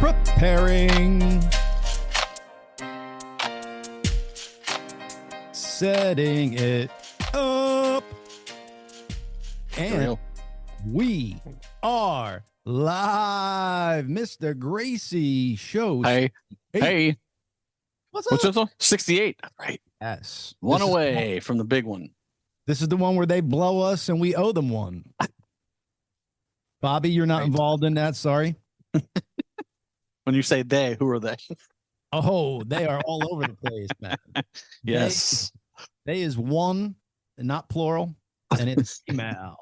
Preparing. Setting it up. And we are live. Mr. Gracey shows. Hey. What's up? What's this? 68. Right. Yes. One away from the big one. This is the one where they blow us and we owe them one. Bobby, you're not involved in that. Sorry. When you say they, who are they? Oh, they are all over the place, man. Yes. They is one, and not plural, and it's female.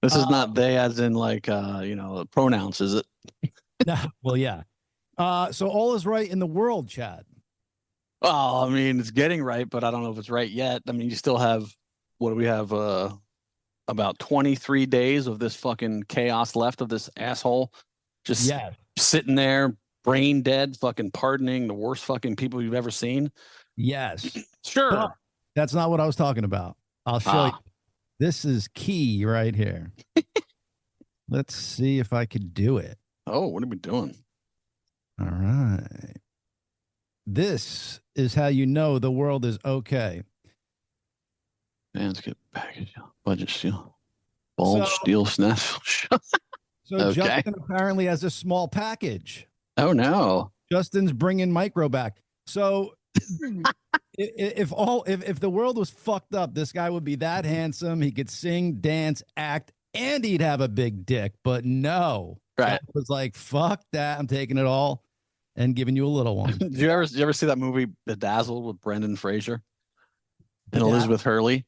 This is not they as in like, pronouns, is it? Well, yeah. So all is right in the world, Chad. Oh, I mean, it's getting right, but I don't know if it's right yet. I mean, you still have, what do we have? About 23 days of this fucking chaos left of this asshole just sitting there, brain dead, fucking pardoning the worst fucking people you've ever seen. Yes. Sure. But that's not what I was talking about. I'll show you. This is key right here. Let's see if I could do it. Oh, what are we doing? All right. This is how you know the world is okay. Man's get package, budget steal, bulge, steal, snaff. So okay. Justin apparently has a small package. Oh no! Justin's bringing micro back. So if the world was fucked up, this guy would be that handsome. He could sing, dance, act, and he'd have a big dick. But no, right? It was like, fuck that. I'm taking it all and giving you a little one. Did you ever see that movie Bedazzled with Brendan Fraser and Elizabeth Hurley?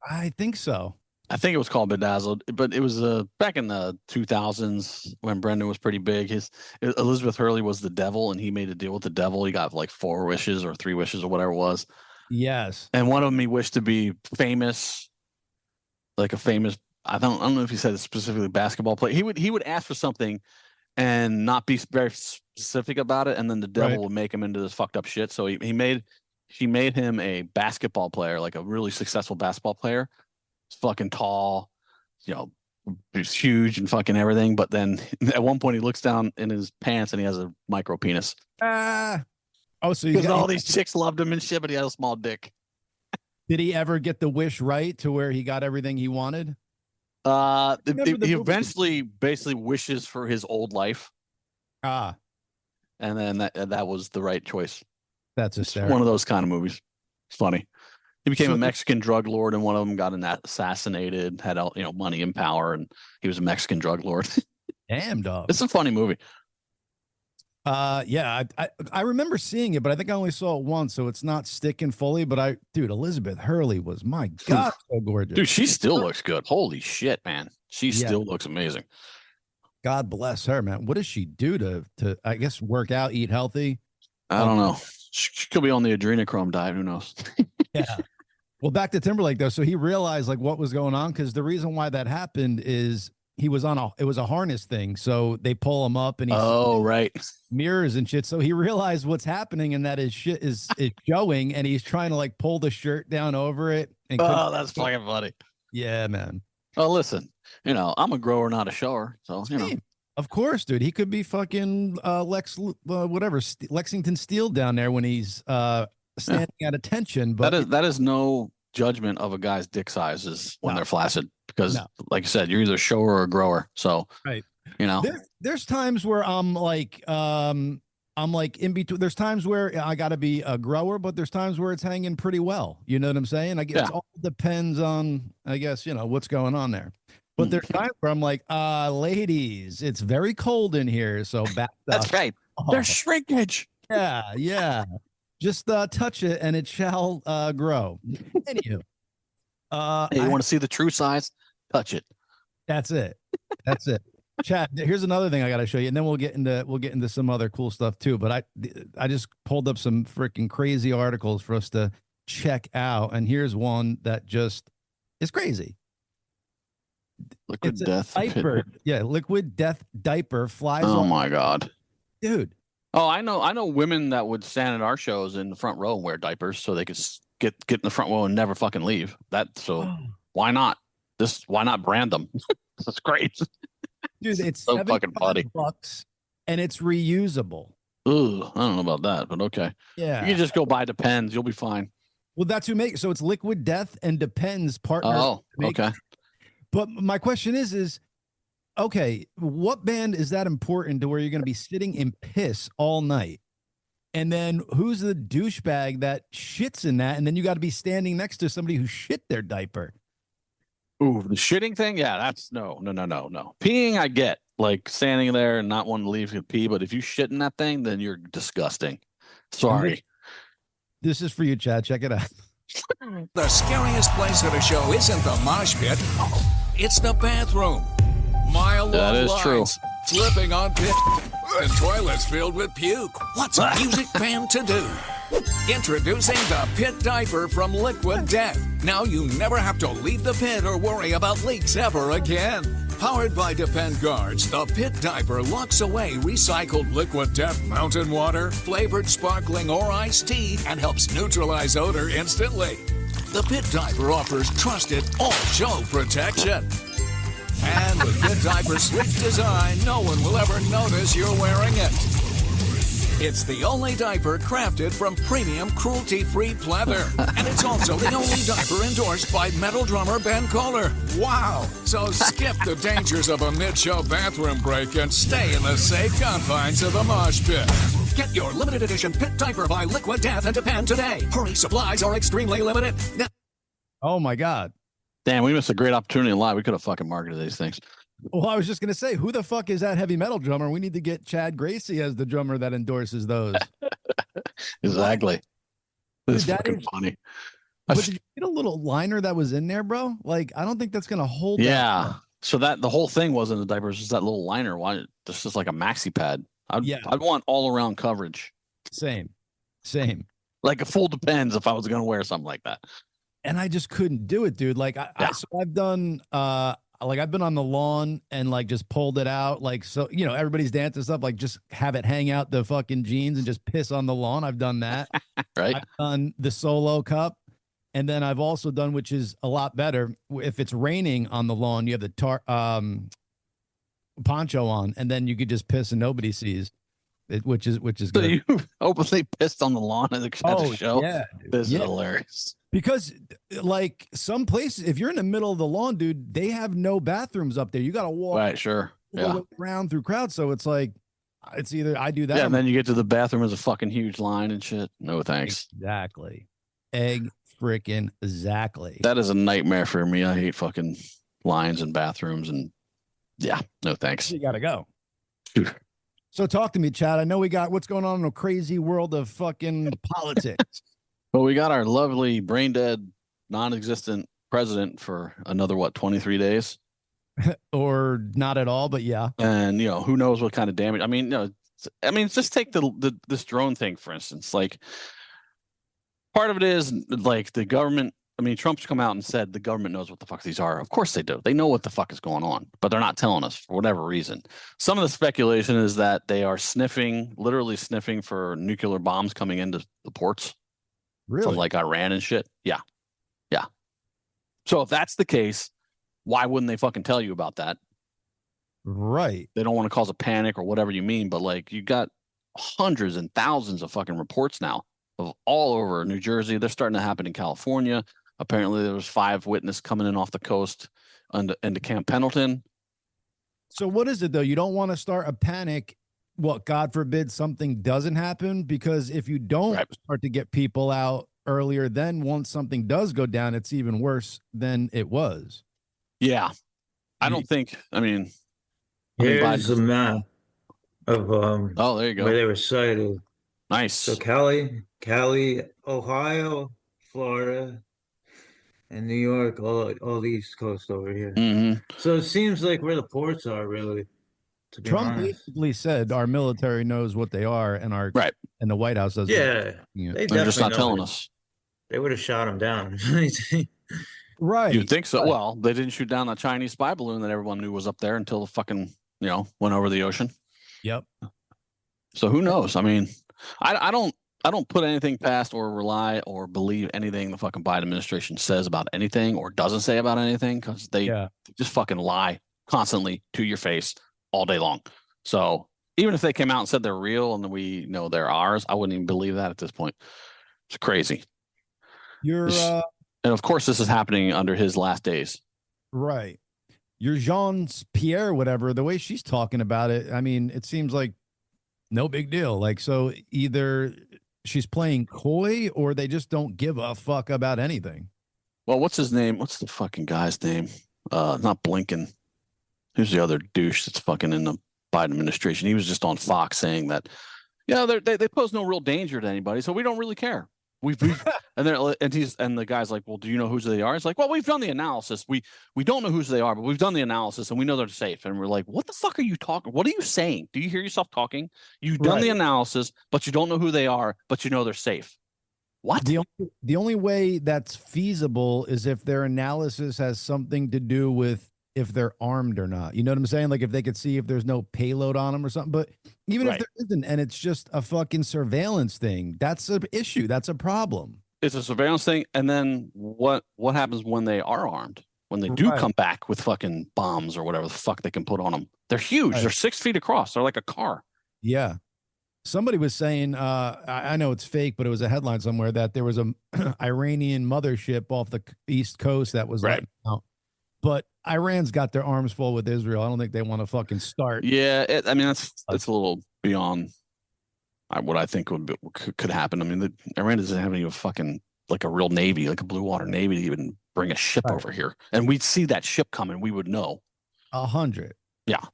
I think so. I think it was called Bedazzled, but it was back in the 2000s when Brendan was pretty big. Elizabeth Hurley was the devil, and he made a deal with the devil. He got like 4 wishes or 3 wishes or whatever it was. Yes. And one of them, he wished to be famous, like a famous. I don't know if he said specifically basketball player. He would ask for something and not be very specific about it, and then the devil would make him into this fucked up shit. So she made him a basketball player, like a really successful basketball player. He's fucking tall, he's huge and fucking everything. But then at one point he looks down in his pants and he has a micro penis. So because all these chicks loved him and shit, but he had a small dick. Did he ever get the wish right to where he got everything he wanted? He eventually basically wishes for his old life. And then that was the right choice. That's hysterical. One of those kind of movies. It's funny. He became a Mexican drug lord, and one of them got assassinated, had money and power, and he was a Mexican drug lord. Damn, dog. It's a funny movie. Yeah, I remember seeing it, but I think I only saw it once, so it's not sticking fully. But Elizabeth Hurley was, my God, so gorgeous. Dude, she still looks good. Holy shit, man. She still looks amazing. God bless her, man. What does she do to I guess, work out, eat healthy? I don't know. She could be on the adrenochrome diet. Who knows? Yeah. Well, back to Timberlake, though. So he realized like what was going on, because the reason why that happened is he was it was a harness thing. So they pull him up and he's mirrors and shit. So he realized what's happening and that his shit is showing, and he's trying to like pull the shirt down over it. And that's fucking funny. Yeah, man. Oh, listen, I'm a grower, not a shower. So, Of course, dude. He could be fucking Lexington Steel down there when he's standing at attention. But that is no judgment of a guy's dick sizes when they're flaccid, because like I said, you're either a shower or a grower. So there's times where I'm like in between. There's times where I got to be a grower, but there's times where it's hanging pretty well. You know what I'm saying? I guess it all depends on, I guess, what's going on there. But there's times where I'm like, ladies, it's very cold in here. So back up. That's right. There's shrinkage. Yeah. Just touch it and it shall grow. Anywho. Hey, you want to see the true size? Touch it. That's it. Chad, here's another thing I got to show you, and then we'll get into some other cool stuff too. But I just pulled up some freaking crazy articles for us to check out, and here's one that just is crazy. Liquid death diaper. Yeah, liquid death diaper flies. Oh my God, dude. Oh, I know women that would stand at our shows in the front row and wear diapers so they could get in the front row and never fucking leave. Why not? Why not brand them? That's great. Dude, it's so fucking funny. $75 and it's reusable. Ooh, I don't know about that, but okay. Yeah. You can just go buy Depends. You'll be fine. Well, that's who makes. So it's Liquid Death and Depends partner. Oh, okay. But my question is, okay, what band is that important to where you're going to be sitting in piss all night? And then who's the douchebag that shits in that? And then you got to be standing next to somebody who shit their diaper. Ooh, the shitting thing? Yeah, that's no. Peeing, I get. Like standing there and not wanting to leave to pee, but if you shit in that thing, then you're disgusting. Sorry. This is for you, Chad. Check it out. The scariest place at a show isn't the mosh pit. It's the bathroom. Mile-long lines, true. flipping on pit, and toilets filled with puke. What's a music band to do? Introducing the Pit Diaper from Liquid Death. Now you never have to leave the pit or worry about leaks ever again. Powered by Depend Guards, the Pit Diaper locks away recycled Liquid Death mountain water, flavored sparkling or iced tea, and helps neutralize odor instantly. The Pit Diaper offers trusted all-show protection. And with Pit Diaper's sleek design, no one will ever notice you're wearing it. It's the only diaper crafted from premium cruelty-free pleather. And it's also the only diaper endorsed by metal drummer Ben Kohler. Wow! So skip the dangers of a mid-show bathroom break and stay in the safe confines of the mosh pit. Get your limited edition Pit Diaper by Liquid Death and Depend today. Hurry, supplies are extremely limited. Oh, my God. Damn, we missed a great opportunity in live. We could have fucking marketed these things. Well, I was just going to say, who the fuck is that heavy metal drummer? We need to get Chad Gracey as the drummer that endorses those. Exactly. This is Dude, fucking funny. But did you get a little liner that was in there, bro? Like, I don't think that's going to hold. Yeah. So that the whole thing wasn't the diapers, just that little liner. Why? This is like a maxi pad. I'd want all around coverage. Same. Like a full Depends if I was going to wear something like that. And I just couldn't do it, dude. Like, so I've done, like I've been on the lawn and like just pulled it out. Like, so, you know, everybody's dancing stuff, like just have it hang out the fucking jeans and just piss on the lawn. I've done that. Right. I've done the solo cup. And then I've also done, which is a lot better. If it's raining on the lawn, you have the poncho on, and then you could just piss and nobody sees it, which is good. So you openly pissed on the lawn at the show? Yeah. This is hilarious. Because like some places, if you're in the middle of the lawn, dude, they have no bathrooms up there. You got to walk around through crowds. So it's like, it's either I do that. Yeah, and then you get to the bathroom, there's a fucking huge line and shit. No thanks. Exactly. Exactly. That is a nightmare for me. I hate fucking lines and bathrooms, and yeah, no thanks. You got to go. So talk to me, Chad. I know we got what's going on in a crazy world of fucking politics. Well, we got our lovely brain dead, non-existent president for another 23 days, or not at all, but yeah. And who knows what kind of damage. I mean, just take this drone thing for instance. Like, part of it is like the government. I mean, Trump's come out and said the government knows what the fuck these are. Of course they do. They know what the fuck is going on, but they're not telling us for whatever reason. Some of the speculation is that they are literally sniffing for nuclear bombs coming into the ports. Really? From like Iran and shit. Yeah. So if that's the case, why wouldn't they fucking tell you about that? Right. They don't want to cause a panic or whatever you mean, but like you got hundreds and thousands of fucking reports now of all over New Jersey. They're starting to happen in California. Apparently there was 5 witnesses coming in off the coast into Camp Pendleton. So what is it though? You don't want to start a panic. What, God forbid something doesn't happen, because if you don't start to get people out earlier, then once something does go down, it's even worse than it was. Yeah. I don't think, here's a map of oh, there you go. where they were sighted. Nice. So Cali, Ohio, Florida, and New York, all the East Coast over here. Mm-hmm. So it seems like where the ports are, really. Trump basically said our military knows what they are, and and the White House doesn't. Yeah, they're just not telling us. They would have shot him down. Right. You'd think so. Well, they didn't shoot down the Chinese spy balloon that everyone knew was up there until the fucking, went over the ocean. Yep. So who knows? I mean, I don't put anything past or rely or believe anything the fucking Biden administration says about anything or doesn't say about anything, because they just fucking lie constantly to your face all day long. So Even if they came out and said they're real and we know they're ours, I wouldn't even believe that at this point. It's crazy. And of course, this is happening under his last days. Right. Your Jean-Pierre, whatever, the way she's talking about it, I mean, it seems like no big deal. Like, so either she's playing coy or they just don't give a fuck about anything. Well, what's his name? What's the fucking guy's name? Not Blinken. Who's the other douche that's fucking in the Biden administration? He was just on Fox saying that, yeah, they pose no real danger to anybody, so we don't really care. We've and the guy's like, well, do you know who they are? It's like, well, we've done the analysis. We don't know who they are, but we've done the analysis and we know they're safe. And we're like, what the fuck are you talking? What are you saying? Do you hear yourself talking? You've done the analysis, but you don't know who they are, but you know they're safe. What? The only way that's feasible is if their analysis has something to do with if they're armed or not. You know what I'm saying? Like if they could see if there's no payload on them or something. But even if there isn't, and it's just a fucking surveillance thing, that's an issue. That's a problem. It's a surveillance thing. And then what happens when they are armed? When they do come back with fucking bombs or whatever the fuck they can put on them? They're huge. They're 6 feet across. They're like a car. Yeah. Somebody was saying, I know it's fake, but it was a headline somewhere that there was a Iranian mothership off the East Coast that was letting out. But Iran's got their arms full with Israel. I don't think they want to fucking start. Yeah, I mean that's a little beyond what I think could happen. I mean, Iran doesn't have any fucking like a real navy, like a blue water navy, to even bring a ship over here, and we'd see that ship coming. We would know. 100. Yeah,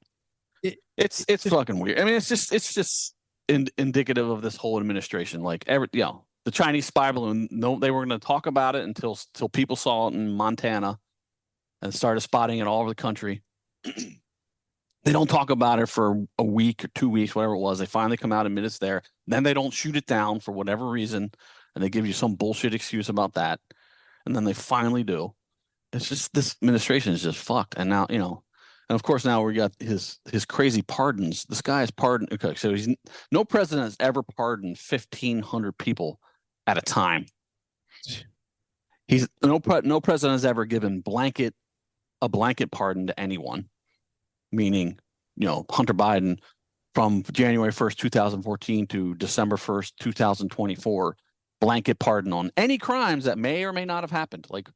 it's fucking weird. I mean, it's just indicative of this whole administration. Like the Chinese spy balloon. No, they were going to talk about it until people saw it in Montana. And started spotting it all over the country. They don't talk about it for a week or 2 weeks, whatever it was. They finally come out and admit it's there. Then they don't shoot it down for whatever reason. And they give you some bullshit excuse about that. And then they finally do. It's just this administration is just fucked. And now, and of course now we got his crazy pardons. This guy is pardoned. Okay, so no president has ever pardoned 1,500 people at a time. No president has ever given a blanket pardon to anyone, meaning, Hunter Biden from January 1st, 2014 to December 1st, 2024, blanket pardon on any crimes that may or may not have happened. Like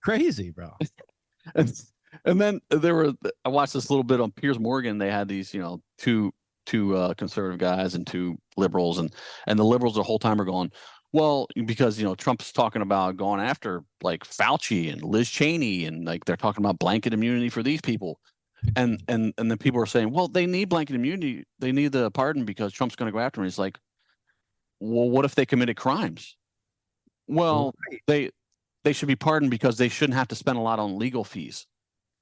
crazy, bro. and then I watched this little bit on Piers Morgan. They had these, two conservative guys and two liberals, and the liberals the whole time are going, well, because, Trump's talking about going after like Fauci and Liz Cheney, and like they're talking about blanket immunity for these people. And then people are saying, well, they need blanket immunity. They need the pardon because Trump's going to go after them. He's like, well, what if they committed crimes? Well, they should be pardoned because they shouldn't have to spend a lot on legal fees.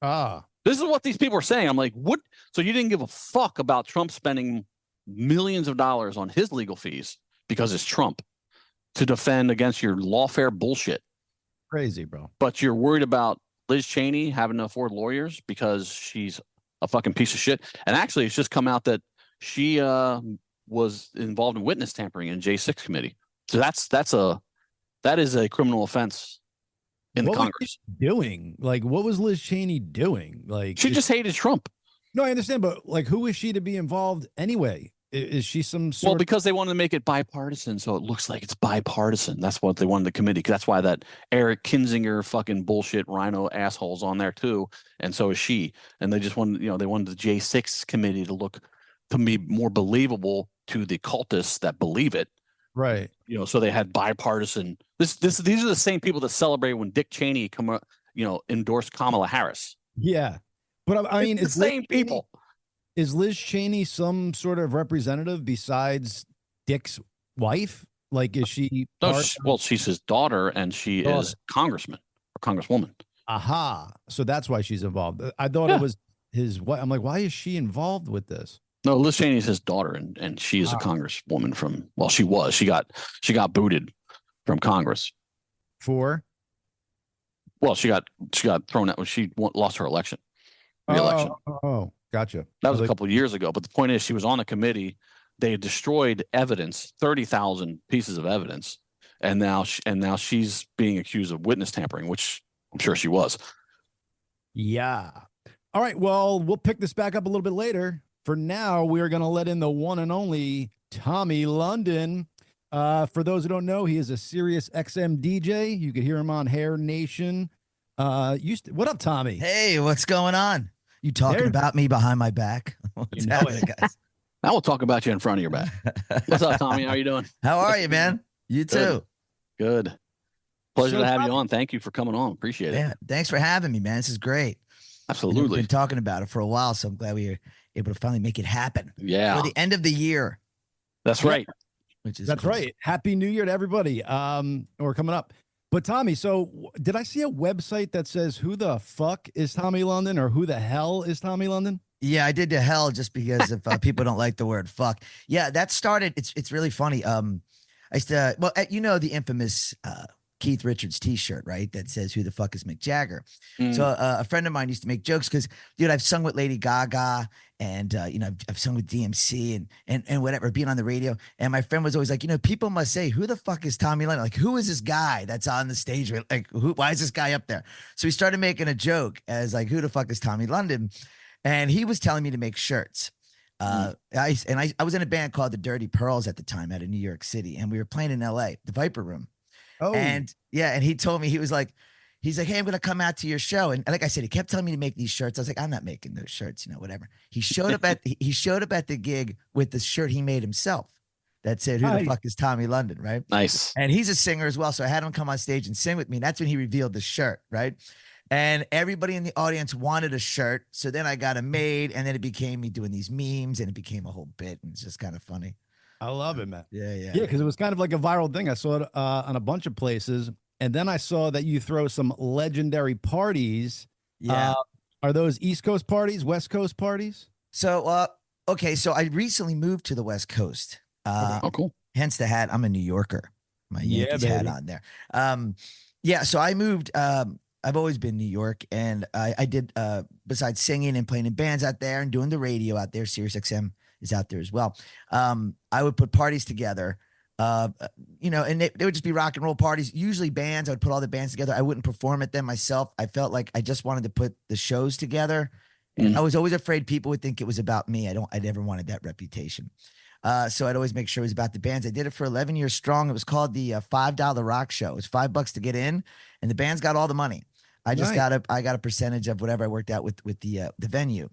This is what these people are saying. I'm like, what? So you didn't give a fuck about Trump spending millions of dollars on his legal fees because it's Trump, to defend against your lawfare bullshit. Crazy, bro. But you're worried about Liz Cheney having to afford lawyers because she's a fucking piece of shit. And actually, it's just come out that she was involved in witness tampering in J6 committee. So that is a criminal offense in the Congress. Was she doing? Like, what was Liz Cheney doing? Like, she just hated Trump. No, I understand, but like, who is she to be involved anyway? Is she some sort? Well, because they wanted to make it bipartisan, so it looks like it's bipartisan. That's what they wanted the committee. That's why that Eric Kinzinger fucking bullshit rhino asshole's on there too, and so is she. And they just wanted, they wanted the J6 committee to be more believable to the cultists that believe it. Right. So they had bipartisan. These are the same people that celebrate when Dick Cheney endorsed Kamala Harris. Yeah, but I mean, it's the same people. Is Liz Cheney some sort of representative besides Dick's wife? Like, is she? Well, she's his daughter, and she is congressman or congresswoman. Aha! So that's why she's involved. I thought it was his wife. I'm like, why is she involved with this? No, Liz Cheney is his daughter, and she is a congresswoman from. Well, she was. She got booted from Congress for. Well, she got thrown out when she lost her re-election. Oh. Gotcha. That was a couple of years ago. But the point is, she was on a committee. They had destroyed evidence, 30,000 pieces of evidence, and now she's being accused of witness tampering, which I'm sure she was. Yeah. All right. Well, we'll pick this back up a little bit later. for now, we are going to let in the one and only Tommy London. For those who don't know, he is a SiriusXM DJ. You could hear him on Hair Nation. What up, Tommy? Hey, what's going on? You talking about me behind my back? What's happening, guys? Now we'll talk about you in front of your back. What's up, Tommy? How are you doing? How are you, man? You too. Good. Pleasure to have you on. Thank you for coming on. Appreciate it. Yeah, thanks for having me, man. This is great. Absolutely. We've been talking about it for a while, so I'm glad we were able to finally make it happen. Yeah. For the end of the year. That's right. That's right. Happy New Year to everybody. We're coming up. But Tommy, so did I see a website that says who the fuck is Tommy London or who the hell is Tommy London? Yeah, I did to hell just because if people don't like the word fuck. Yeah, that started. It's really funny. I used to, well, the infamous Keith Richards T-shirt, right? That says "Who the fuck is Mick Jagger?" So a friend of mine used to make jokes because, dude, I've sung with Lady Gaga and I've sung with DMC and whatever, being on the radio. And my friend was always like, people must say, "Who the fuck is Tommy London? Like, who is this guy that's on the stage? Like, why is this guy up there?" So we started making a joke as like, "Who the fuck is Tommy London?" And he was telling me to make shirts. I was in a band called the Dirty Pearls at the time out of New York City, and we were playing in LA, the Viper Room. Oh, and he told me, he's like, "Hey, I'm going to come out to your show." And like I said, he kept telling me to make these shirts. I was like, "I'm not making those shirts, whatever." He showed up at the gig with the shirt he made himself that said, "Who the fuck is Tommy London?" Right. Nice. And he's a singer as well. So I had him come on stage and sing with me. And that's when he revealed the shirt. Right. And everybody in the audience wanted a shirt. So then I got it made, and then it became me doing these memes, and it became a whole bit. And it's just kind of funny. I love it, man. Yeah. Because it was kind of like a viral thing. I saw it on a bunch of places. And then I saw that you throw some legendary parties. Yeah. Are those East Coast parties, West Coast parties? So, okay. So I recently moved to the West Coast. Oh, cool. Hence the hat. I'm a New Yorker. My Yankees hat on there. So I moved. I've always been New York, and I did, besides singing and playing in bands out there and doing the radio out there, SiriusXM is out there as well. I would put parties together, and they would just be rock and roll parties, usually bands. I would put all the bands together. I wouldn't perform at them myself. I felt like I just wanted to put the shows together. And I was always afraid people would think it was about me. I never wanted that reputation. So I'd always make sure it was about the bands. I did it for 11 years strong. It was called the $5 Rock Show. It was $5 to get in, and the bands got all the money. I just got a percentage of whatever I worked out with the venue.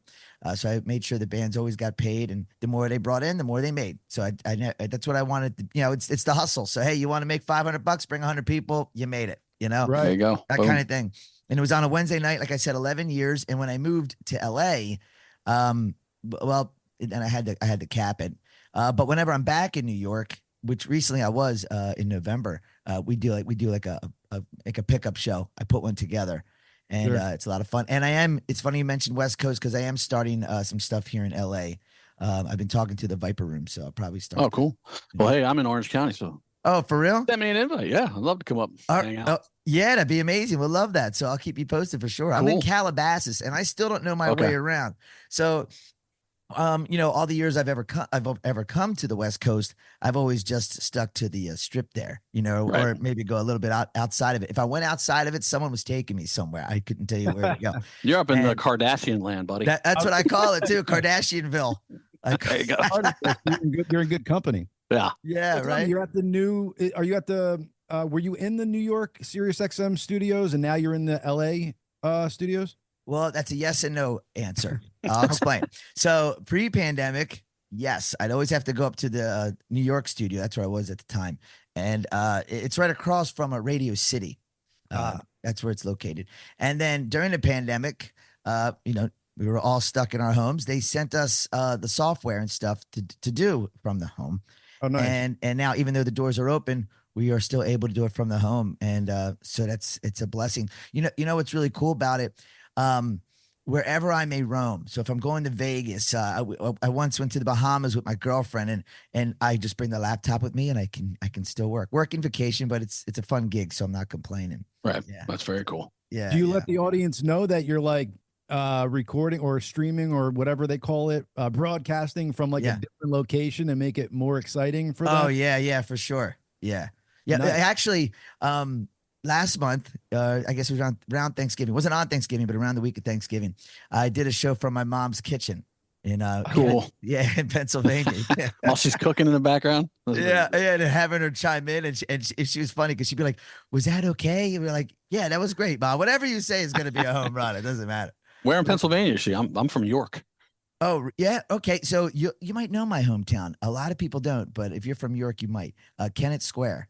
So I made sure the bands always got paid, and the more they brought in, the more they made. So I that's what I wanted. It's the hustle. So, hey, you want to make $500, bring 100 people, you made it, Right. There you go. That kind of thing. And it was on a Wednesday night, like I said, 11 years. And when I moved to LA, and I had to cap it. But whenever I'm back in New York, which recently I was in November, we do like a pickup show. I put one together, and it's a lot of fun. And it's funny you mentioned West Coast, because I am starting some stuff here in LA. I've been talking to the Viper Room, so I'll probably start. Oh, cool. Well, hey, I'm in Orange County, so. Oh, for real? Send me an invite. Yeah, I'd love to come up. Hang out. Yeah, that'd be amazing. We'll love that. So I'll keep you posted for sure. Cool. I'm in Calabasas, and I still don't know my way around. So, all the years I've ever come to the West Coast, I've always just stuck to the strip there, or maybe go a little bit outside of it. If I went outside of it, someone was taking me somewhere. I couldn't tell you where to go. You're up in the Kardashian land, buddy. That's what I call it too, Kardashianville. There you go. You're in good company. Yeah, right. You're at the new. Are you at the? Were you in the New York SiriusXM studios, and now you're in the LA studios? Well, that's a yes and no answer. I'll explain. So pre-pandemic, yes, I'd always have to go up to the New York studio. That's where I was at the time. And it's right across from a Radio City. That's where it's located. And then during the pandemic, we were all stuck in our homes. They sent us the software and stuff to do from the home. Oh, nice. And now, even though the doors are open, we are still able to do it from the home. And so it's a blessing. You know what's really cool about it? Wherever I may roam. So if I'm going to Vegas, I once went to the Bahamas with my girlfriend, and I just bring the laptop with me, and I can still working vacation, but it's a fun gig, so I'm not complaining. Right. Yeah. That's very cool. Yeah. Do you let the audience know that you're like recording or streaming or whatever they call it, broadcasting from like a different location and make it more exciting for them? Oh yeah, for sure. Yeah. Nice. Actually, last month, I guess it was around Thanksgiving. It wasn't on Thanksgiving, but around the week of Thanksgiving, I did a show from my mom's kitchen in Cool. in Pennsylvania. Yeah. While she's cooking in the background. That's Yeah, amazing. and having her chime in, she was funny because she'd be like, "Was that okay?" And we're like, "Yeah, that was great, Bob. Whatever you say is going to be a home run. It doesn't matter." Where in Pennsylvania is she? I'm from York. Oh yeah, okay. So you might know my hometown. A lot of people don't, but if you're from York, you might. Kennett Square.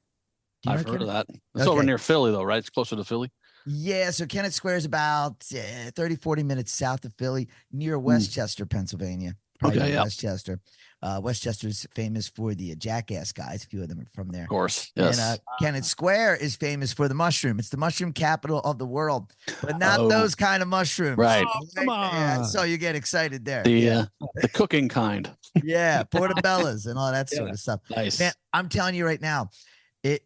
Do you I've know heard of Kennett? that. It's over Okay. near Philly, though, right? It's closer to Philly. Yeah, so Kennett Square is about 30, 40 minutes south of Philly, near Westchester, Pennsylvania. Probably Okay, near yeah. Westchester. Westchester's famous for the Jackass guys. A few of them are from there. Of course. Yes. And Kennett Square is famous for the mushroom. It's the mushroom capital of the world, but not Oh. those kind of mushrooms. Right. Oh, come Yeah, on. so you get excited there. The cooking kind. Yeah, portobellas and all that sort of stuff. Nice. Man, I'm telling you right now,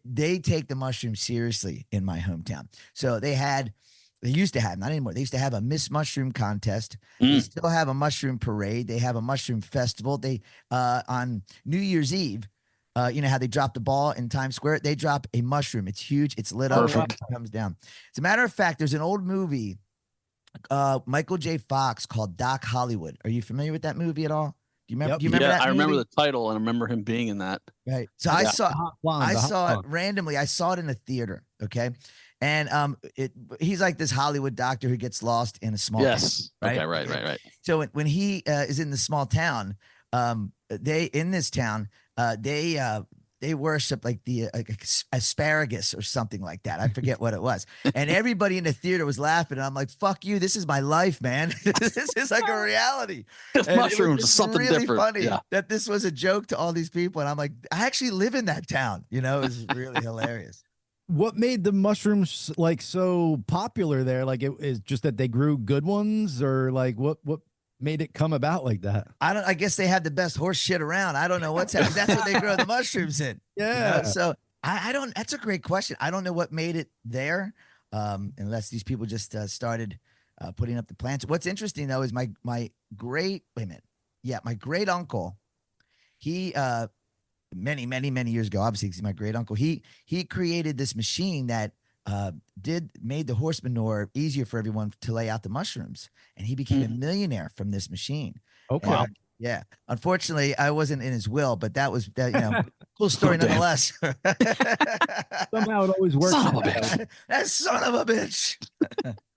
they take the mushroom seriously in my hometown. So they used to have, not anymore. They used to have a Miss Mushroom contest. They still have a mushroom parade. They have a mushroom festival. They on New Year's Eve, you know how they drop the ball in Times Square? They drop a mushroom. It's huge. It's lit up. Perfect. It comes down. As a matter of fact, there's an old movie, Michael J. Fox called Doc Hollywood. Are you familiar with that movie at all? Do you remember? Yep. Do you remember that I remember movie? the title and I remember him being in that. Right. So Yeah. I saw The hot it blonde. randomly. I saw it in a theater. Okay. And he's like this Hollywood doctor who gets lost in a small town, Yes. right? Okay. Right. So when he is in the small town, they worship like the asparagus or something like that. I forget what it was. And everybody in the theater was laughing. And I'm like, fuck you. This is my life, man. This is like a reality. This And it was mushrooms is just something really different. funny Yeah. that this was a joke to all these people. And I'm like, I actually live in that town. You know, it was really hilarious. What made the mushrooms like so popular there? Like it is just that they grew good ones, or like what made it come about like that? I guess they had the best horse shit around. I don't know what's happening. That's what they grow the mushrooms in. you know? Yeah. So I don't, that's a great question. I don't know what made it there. Unless these people just started putting up the plants. What's interesting though, is my great uncle, he, many years ago, obviously he's my great uncle. He created this machine that made the horse manure easier for everyone to lay out the mushrooms, and he became a millionaire from this machine. Okay. And, yeah. Unfortunately, I wasn't in his will, but that was that. You know, cool story damn. nonetheless. Somehow it always works. Son of a that way. bitch. That son of a bitch.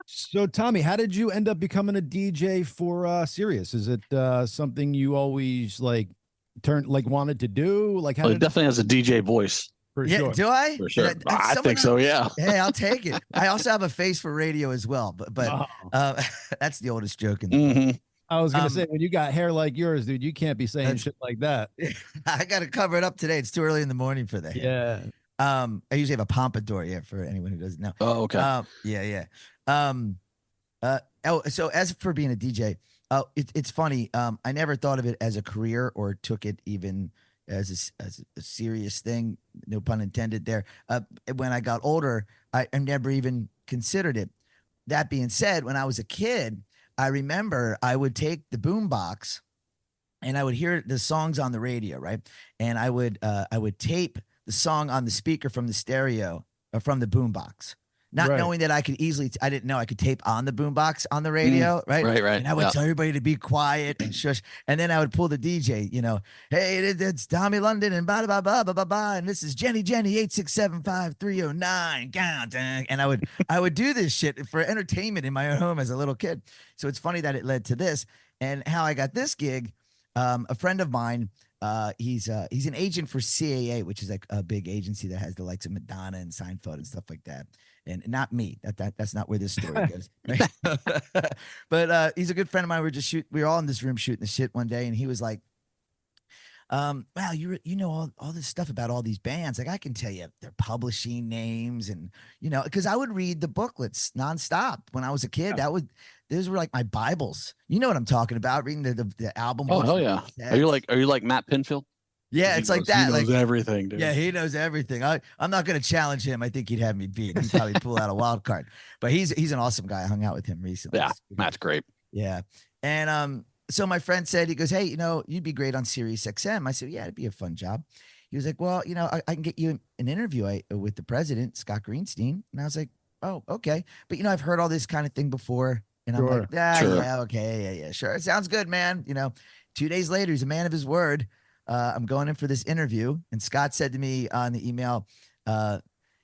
So Tommy, how did you end up becoming a DJ for Sirius? Is it something you always wanted to do? Like how Well, he did definitely has a DJ voice. for Yeah, sure. do I? For sure. I Someone think so. Yeah. Hey, I'll take it. I also have a face for radio as well, but Oh. that's the oldest joke in the hmm I was gonna Um, say, when you got hair like yours, dude, you can't be saying That's- shit like that. I got to cover it up today. It's too early in the morning for that. Yeah. I usually have a pompadour, for anyone who doesn't know. Oh, okay. Yeah. So as for being a DJ, it's funny. I never thought of it as a career or took it even as a serious thing. No pun intended there. When I got older, I never even considered it. That being said, when I was a kid, I remember I would take the boombox and I would hear the songs on the radio, right? And I would tape the song on the speaker from the stereo or from the boombox, not Right. knowing that I could I didn't know I could tape on the boombox on the radio, right? Right. And I would Yeah. tell everybody to be quiet and shush. And then I would pull the DJ, hey, it's Tommy London and blah, blah, blah, blah, blah, blah. And this is Jenny 8675309. And I would do this shit for entertainment in my own home as a little kid. So it's funny that it led to this. And how I got this gig, a friend of mine, he's an agent for CAA, which is like a big agency that has the likes of Madonna and Seinfeld and stuff like that. And not me. That's not where this story goes. Right? But he's a good friend of mine. We were all in this room shooting the shit one day, and he was like, wow, you know all this stuff about all these bands. Like I can tell you their publishing names, and because I would read the booklets nonstop when I was a kid. Those were like my Bibles. You know what I'm talking about? Reading the album. Oh books. hell yeah. Are you like Matt Pinfield? Yeah, He it's like knows- that. He knows Like everything, dude. yeah, he knows everything. I'm not going to challenge him. I think he'd have me beat. He'd probably pull out a wild card. But he's an awesome guy. I hung out with him recently. Yeah. Matt's great. Yeah. And so my friend said, he goes, hey, you'd be great on SiriusXM. I said, yeah, it'd be a fun job. He was like, well, I can get you an interview with the president, Scott Greenstein. And I was like, oh, okay. But I've heard all this kind of thing before. And I'm like, Sure. yeah, okay, yeah, sure. It sounds good, man. 2 days later, he's a man of his word. I'm going in for this interview. And Scott said to me on the email, I'm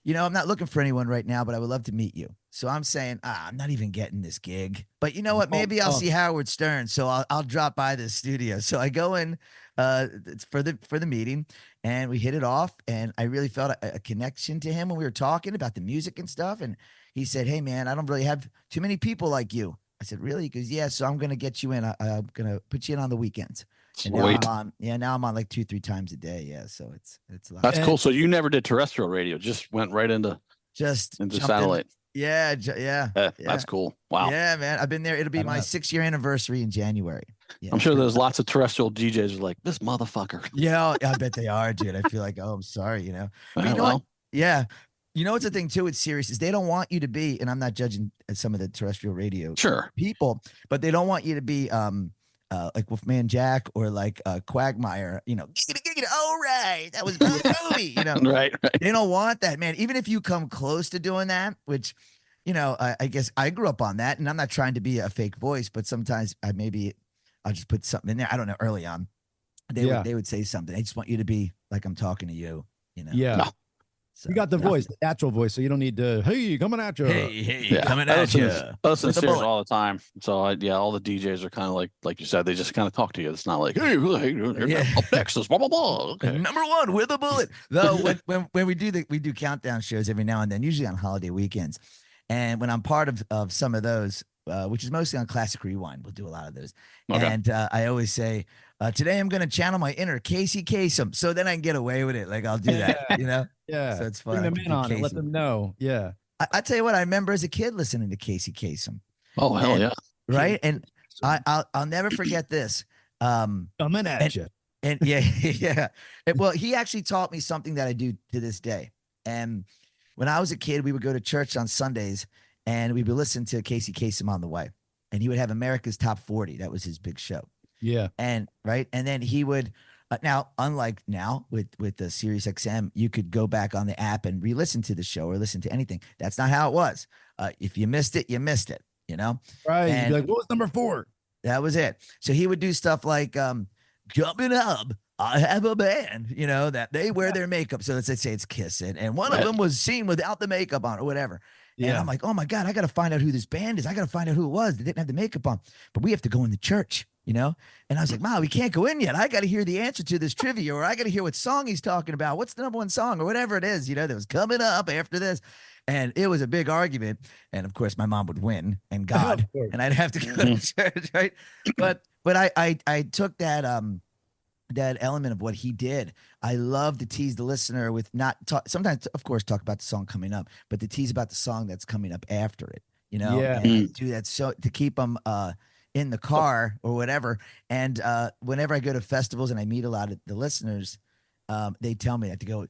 not looking for anyone right now, but I would love to meet you. So I'm saying, I'm not even getting this gig. But you know what? Maybe I'll see Howard Stern. So I'll drop by the studio. So I go in for the meeting, and we hit it off. And I really felt a connection to him when we were talking about the music and stuff. And he said, hey, man, I don't really have too many people like you. I said, really? He goes, yeah, so I'm going to get you in. I'm going to put you in on the weekends. And now I'm on like 2-3 times a day. Yeah. So it's a lot. That's cool. So you never did terrestrial radio, just went right into satellite. Yeah. That's cool. Wow. Yeah, man. I've been there. It'll be my 6-year anniversary in January. Yeah, I'm sure there's lots of terrestrial DJs who are like, this motherfucker. Yeah, I bet they are, dude. I feel like, I'm sorry, But you know what? Yeah. What's the thing too? It's serious is they don't want you to be, and I'm not judging some of the terrestrial radio people, but they don't want you to be like Wolfman Jack or like Quagmire, all right, that was groovy, Right. They don't want that, man. Even if you come close to doing that, which, I guess I grew up on that, and I'm not trying to be a fake voice, but sometimes I'll just put something in there. I don't know. Early on, they would say something. They just want you to be like I'm talking to you, Yeah. No. So, you got the voice, the natural voice, so you don't need to. Hey, coming at you. Hey, coming at you. Us in Sirius all the time. So all the DJs are kind of like you said, they just kind of talk to you. It's not like, hey, up next is blah blah blah. Okay. Number 1 with a bullet. Though when we do countdown shows every now and then, usually on holiday weekends, and when I'm part of some of those, which is mostly on Classic Rewind, we'll do a lot of those. Okay. And I always say, today I'm going to channel my inner Casey Kasem, so then I can get away with it. Like I'll do that, Yeah. So it's fun. Bring them in on it. Let them know. Yeah. I tell you what, I remember as a kid listening to Casey Kasem. Oh, hell yeah. Right. And I'll never forget this. Coming at you. And yeah. Well, he actually taught me something that I do to this day. And when I was a kid, we would go to church on Sundays and we would listen to Casey Kasem on the way. And he would have America's Top 40. That was his big show. Yeah. And then he would, now, unlike now with the SiriusXM, you could go back on the app and re-listen to the show or listen to anything. That's not how it was. If you missed it, you missed it, Right. And you'd be like, what was number 4? That was it. So he would do stuff like, coming up, I have a band, that they wear their makeup. So let's say it's Kiss. And one of them was seen without the makeup on or whatever. And I'm like, oh my God, I got to find out who this band is. I got to find out who it was. They didn't have the makeup on, but we have to go in the church, And I was like, Mom, we can't go in yet. I got to hear the answer to this trivia, or I got to hear what song he's talking about. What's the number 1 song or whatever it is, that was coming up after this. And it was a big argument. And of course, my mom would win and God, and I'd have to go to church. Right. But I took that element of what he did. I love to tease the listener with sometimes, of course, talk about the song coming up, but to tease about the song that's coming up after it, And I do that so to keep them in the car or whatever. And whenever I go to festivals and I meet a lot of the listeners, they tell me that to go,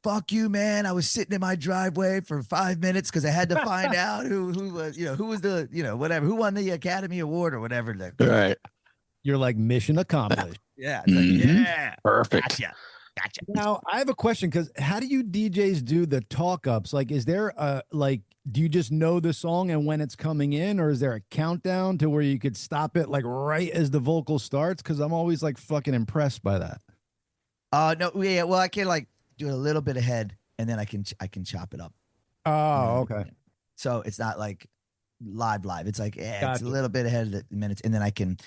fuck you, man. I was sitting in my driveway for 5 minutes because I had to find out who was, who was the, whatever, who won the Academy Award or whatever. Right. You're like mission accomplished. Yeah. It's like, yeah. Perfect. Gotcha. Now I have a question, because how do you DJs do the talk ups? Like, is there do you just know the song and when it's coming in, or is there a countdown to where you could stop it like right as the vocal starts? Because I'm always like fucking impressed by that. No, yeah. Well, I can like do it a little bit ahead, and then I can chop it up. Oh, okay. So it's not like live. It's like Gotcha. It's a little bit ahead of the minutes, and then I can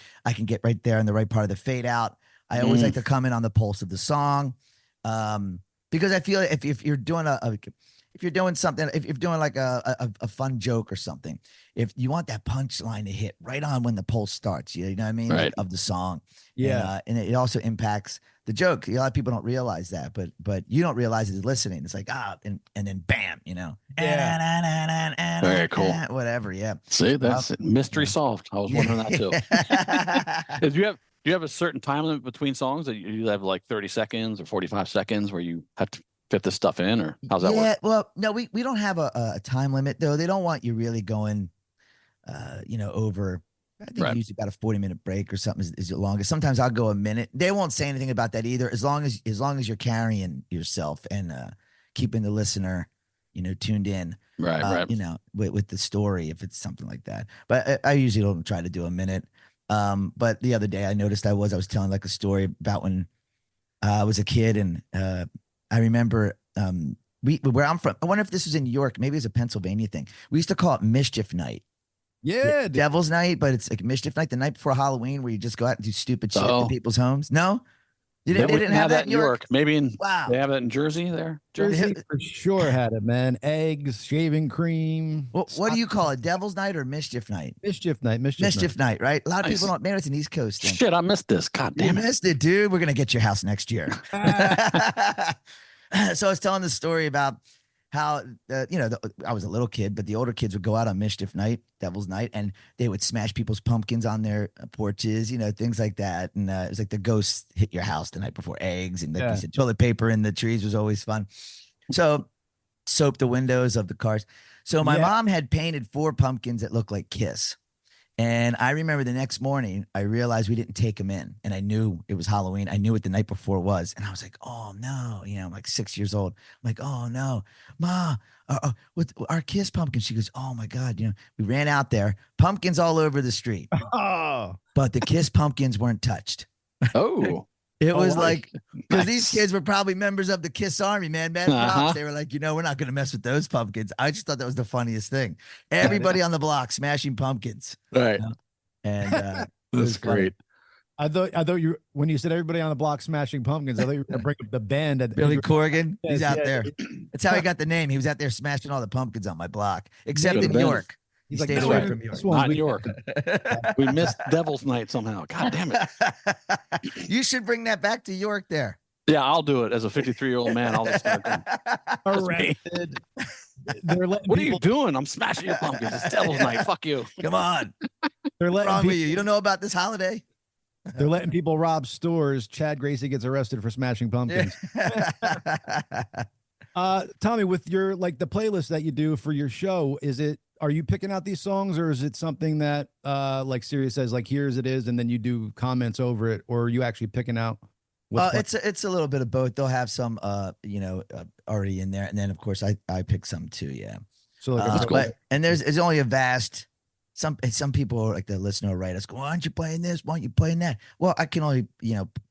get right there in the right part of the fade out. I always like to come in on the pulse of the song, because I feel if you're doing if you're doing something, if you're doing like a fun joke or something, if you want that punchline to hit right on when the pulse starts, you know what I mean, right. of the song. Yeah, and it also impacts the joke. A lot of people don't realize that, but you don't realize it listening. It's like and then bam, Very cool. Whatever, yeah. See, that's it. Mystery solved. I was wondering that too. Do you have a certain time limit between songs that you have like 30 seconds or 45 seconds where you have to fit this stuff in, or how's that work? Yeah, well, no, we don't have a time limit though. They don't want you really going, over. I think usually about a 40-minute break or something is the longest. Sometimes I'll go a minute. They won't say anything about that either, as long as you're carrying yourself and keeping the listener tuned in, right. With the story, if it's something like that. But I usually don't try to do a minute. But the other day I noticed I was telling like a story about when I was a kid, and I remember where I'm from. I wonder if this was in New York. Maybe it's a Pennsylvania thing. We used to call it Mischief Night. Yeah, Devil's Night, but it's like Mischief Night, the night before Halloween, where you just go out and do stupid shit in people's homes. No, they didn't have that in New York. Maybe Wow. They have that in Jersey there. Jersey for sure had it, man. Eggs, shaving cream. What do you call it? Devil's Night or Mischief Night? Mischief Night. Mischief Night, right? A lot of people don't. Man, it's an East Coast thing. Shit, I missed this. God damn it. You missed it, dude. We're gonna get your house next year. So I was telling the story about how I was a little kid, but the older kids would go out on Mischief Night, Devil's Night, and they would smash people's pumpkins on their porches, things like that. And it was like the ghosts hit your house the night before, eggs, and like you said, toilet paper in the trees was always fun. So soap the windows of the cars. So my mom had painted 4 pumpkins that looked like Kiss. And I remember the next morning, I realized we didn't take them in, and I knew it was Halloween. I knew what the night before was, and I was like, "Oh no!" I'm like 6 years old. I'm like, "Oh no, Ma, with our Kiss pumpkin." She goes, "Oh my God!" We ran out there, pumpkins all over the street, but the Kiss pumpkins weren't touched. Oh. It was like, because these kids were probably members of the Kiss Army, man. Props. They were like, we're not going to mess with those pumpkins. I just thought that was the funniest thing. Everybody on the block smashing pumpkins. Right. And that's great. I thought you, when you said everybody on the block smashing pumpkins, I thought you were going to bring up the band. Billy Corgan. He's out there. That's how he got the name. He was out there smashing all the pumpkins on my block, except in New York. He stayed away from York. Not New York. We missed Devil's Night somehow. God damn it. You should bring that back to York there. Yeah, I'll do it. As a 53-year-old man, I'll just start doing arrested. What are you doing? I'm smashing your pumpkins. It's Devil's Night. Fuck you. Come on. They're letting wrong with you? You don't know about this holiday? They're letting people rob stores. Chad Gracey gets arrested for smashing pumpkins. Tommy, with your the playlist that you do for your show, are you picking out these songs, or is it something that like Sirius says, like here's it is, and then you do comments over it, or are you actually picking out? It's a little bit of both. They'll have some already in there, and then of course I pick some too. Yeah. So and it's only a vast. Some people like the listener write us, go, why aren't you playing this? Why aren't you playing that? Well, I can only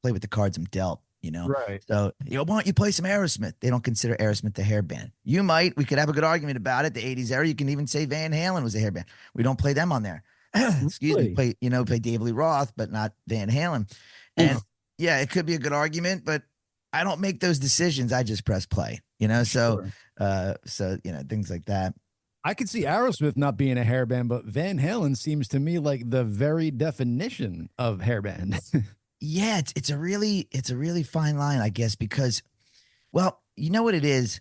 play with the cards I'm dealt. Right. So, why don't you play some Aerosmith? They don't consider Aerosmith a hair band. You might. We could have a good argument about it. The 80s era. You can even say Van Halen was a hair band. We don't play them on there. Excuse me. Play David Lee Roth, but not Van Halen. And yeah, it could be a good argument, but I don't make those decisions. I just press play, so, things like that. I could see Aerosmith not being a hair band, but Van Halen seems to me like the very definition of hair band. Yeah, it's a really fine line, I guess, because, well, you know what it is?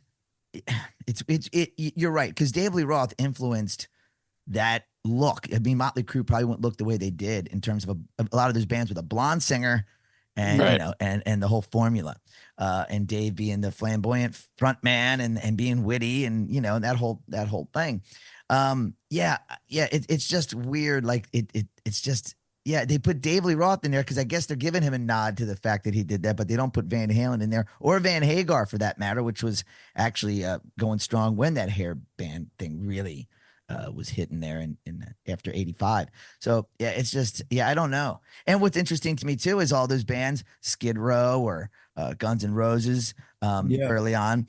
You're right, because David Lee Roth influenced that look. I mean, Motley Crue probably wouldn't look the way they did in terms of a lot of those bands with a blonde singer and and the whole formula. And Dave being the flamboyant front man and being witty and that whole thing. It's just weird. Like it's just. Yeah, they put Dave Lee Roth in there because I guess they're giving him a nod to the fact that he did that, but they don't put Van Halen in there or Van Hagar for that matter, which was actually going strong when that hair band thing really was hitting there in after 85. So yeah, it's just I don't know. And what's interesting to me too is all those bands, Skid Row or Guns N' Roses, early on,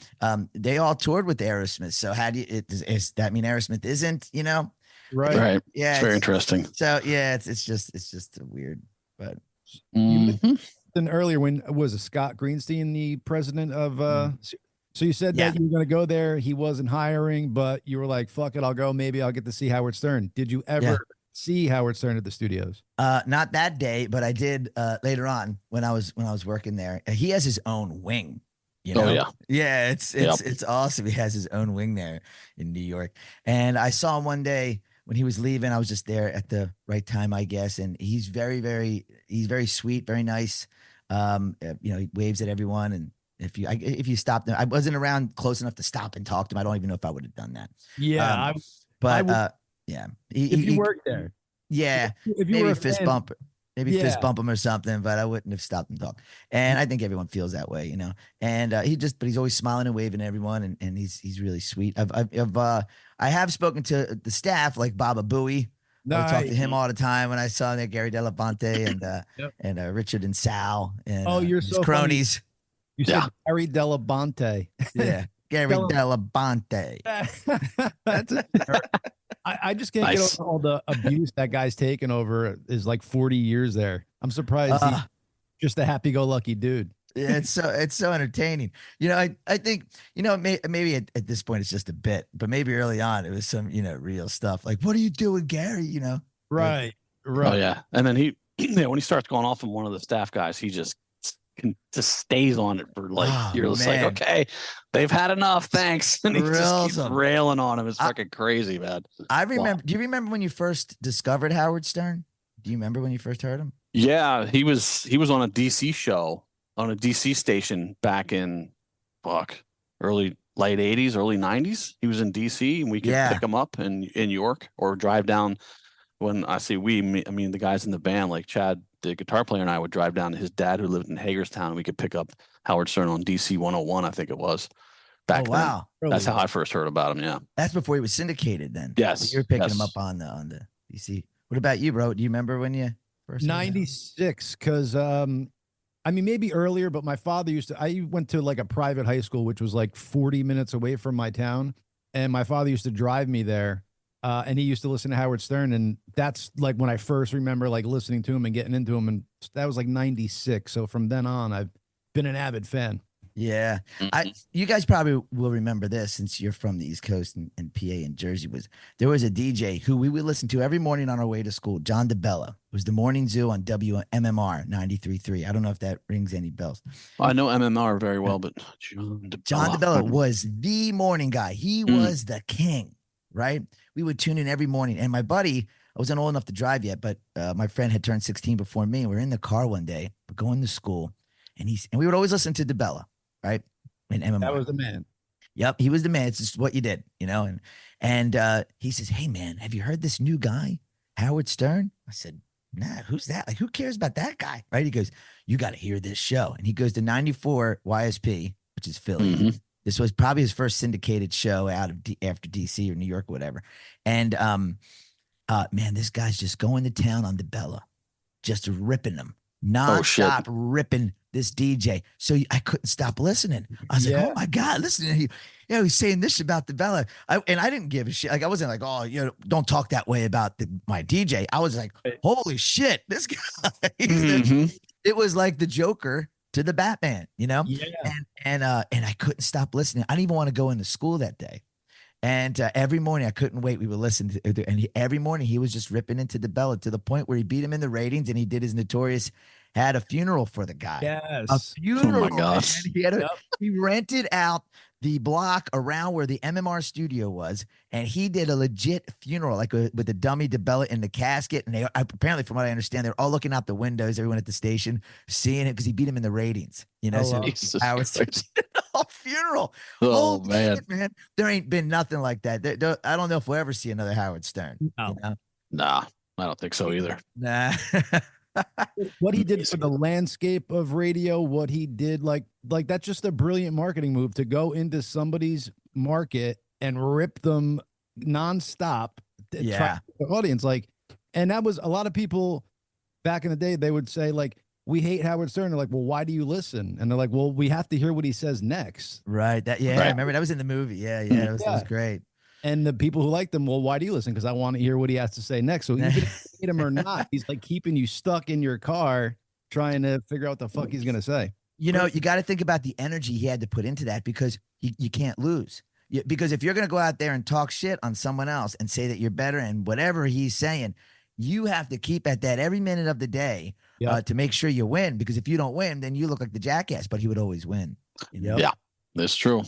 they all toured with Aerosmith. So how do you? Does that mean Aerosmith isn't? Right. Yeah. It's very interesting. So yeah, it's just weird. But you mentioned earlier when was Scott Greenstein the president of so you said that you were going to go there. He wasn't hiring, but you were like, fuck it, I'll go. Maybe I'll get to see Howard Stern. Did you ever see Howard Stern at the studios? Not that day, but I did later on when I was working there. He has his own wing. Oh yeah. It's awesome. He has his own wing there in New York. And I saw him one day when he was leaving. I was just there at the right time, I guess. And he's very, very sweet, very nice. He waves at everyone. And if you stop them, I wasn't around close enough to stop and talk to him. I don't even know if I would have done that. Yeah. If you worked there. Yeah. If you maybe were a fist bump. maybe fist bump him or something, but I wouldn't have stopped him talk. And I think everyone feels that way, you know. And but he's always smiling and waving at everyone, and he's really sweet. I have spoken to the staff like Baba Booey. I would talk to him all the time when I saw that Gary Dell'Abate and Richard and Sal and you're his so cronies. Funny. You said Gary Dell'Abate. Yeah, Gary Dell'Abate. I just can't get over all the abuse that guy's taken over is like 40 years there. I'm surprised he's just a happy-go-lucky dude. Yeah, it's so entertaining. You know, I think, you know, maybe at this point it's just a bit, but maybe early on it was some, you know, real stuff. Like, what are you doing, Gary? You know? Right. Oh yeah. And then when he starts going off on one of the staff guys, he just stays on it for like, you're just like, okay, they've had enough. Thanks. And he just keeps railing on him. It's fucking crazy, man. I remember. Do you remember when you first discovered Howard Stern? Do you remember when you first heard him? Yeah, he was on a DC show on a DC station back in late 80s, early 90s. He was in DC, and we could pick him up in York or drive down. When I say I mean the guys in the band, like Chad, the guitar player, and I would drive down to his dad who lived in Hagerstown, and we could pick up Howard Stern on DC 101, I think it was. Back then. Wow. That's how I first heard about him, yeah. That's before he was syndicated then. Yes. You were picking him up on the DC. What about you, bro? Do you remember when you first 96, because I mean, maybe earlier, but my father I went to like a private high school, which was like 40 minutes away from my town. And my father used to drive me there. And he used to listen to Howard Stern. And that's like when I first remember like listening to him and getting into him. And that was like 96. So from then on, I've been an avid fan. Yeah. You guys probably will remember this since you're from the East Coast and PA and Jersey. There was a DJ who we would listen to every morning on our way to school, John DeBella. It was the Morning Zoo on WMMR 93.3. I don't know if that rings any bells. I know MMR very well, but John DeBella was the morning guy. He was the king, right? We would tune in every morning. And my buddy, I wasn't old enough to drive yet, but my friend had turned 16 before me. And we were in the car one day, we're going to school, and we would always listen to DeBella. Right. And MMR. That was the man. Yep. He was the man. It's just what you did, you know? And he says, hey man, have you heard this new guy, Howard Stern? I said, nah, who's that? Like, who cares about that guy? Right. He goes, you got to hear this show. And he goes to 94 YSP, which is Philly. Mm-hmm. This was probably his first syndicated show out of after DC or New York or whatever. And man, this guy's just going to town on DeBella, just ripping them, non-stop ripping this DJ. So I couldn't stop listening. I was like, oh my God, listen to him. You know, he's saying this about DeBella. And I didn't give a shit. Like, I wasn't like, oh, you know, don't talk that way about my DJ. I was like, holy shit, this guy. It was like the Joker to the Batman, you know? Yeah. And I couldn't stop listening. I didn't even want to go into school that day. And every morning I couldn't wait. We would listen to, and every morning he was just ripping into DeBella to the point where he beat him in the ratings, and he did his notorious had a funeral for the guy. Yes. A funeral. Oh my gosh. He rented out the block around where the MMR studio was, and he did a legit funeral, like with the dummy DeBella in the casket. And they apparently, from what I understand, they're all looking out the windows, everyone at the station, seeing it because he beat him in the ratings. You know, so Howard Stern's funeral. Oh man. Shit, man, there ain't been nothing like that. I don't know if we'll ever see another Howard Stern. No. You know? Nah, I don't think so either. Nah. What he did for the landscape of radio, what he did, like that's just a brilliant marketing move to go into somebody's market and rip them nonstop. Yeah, the audience, like, and that was a lot of people back in the day. They would say like, we hate Howard Stern. They're like, well, why do you listen? And they're like, well, we have to hear what he says next. Right. That I remember that was in the movie. Yeah, that was great. And the people who like them, well, why do you listen? Because I want to hear what he has to say next. So even if you hate him or not, he's like keeping you stuck in your car trying to figure out what the fuck he's going to say. You know, you got to think about the energy he had to put into that, because you can't lose. Because if you're going to go out there and talk shit on someone else and say that you're better and whatever he's saying, you have to keep at that every minute of the day to make sure you win. Because if you don't win, then you look like the jackass, but he would always win. You know? Yeah, that's true.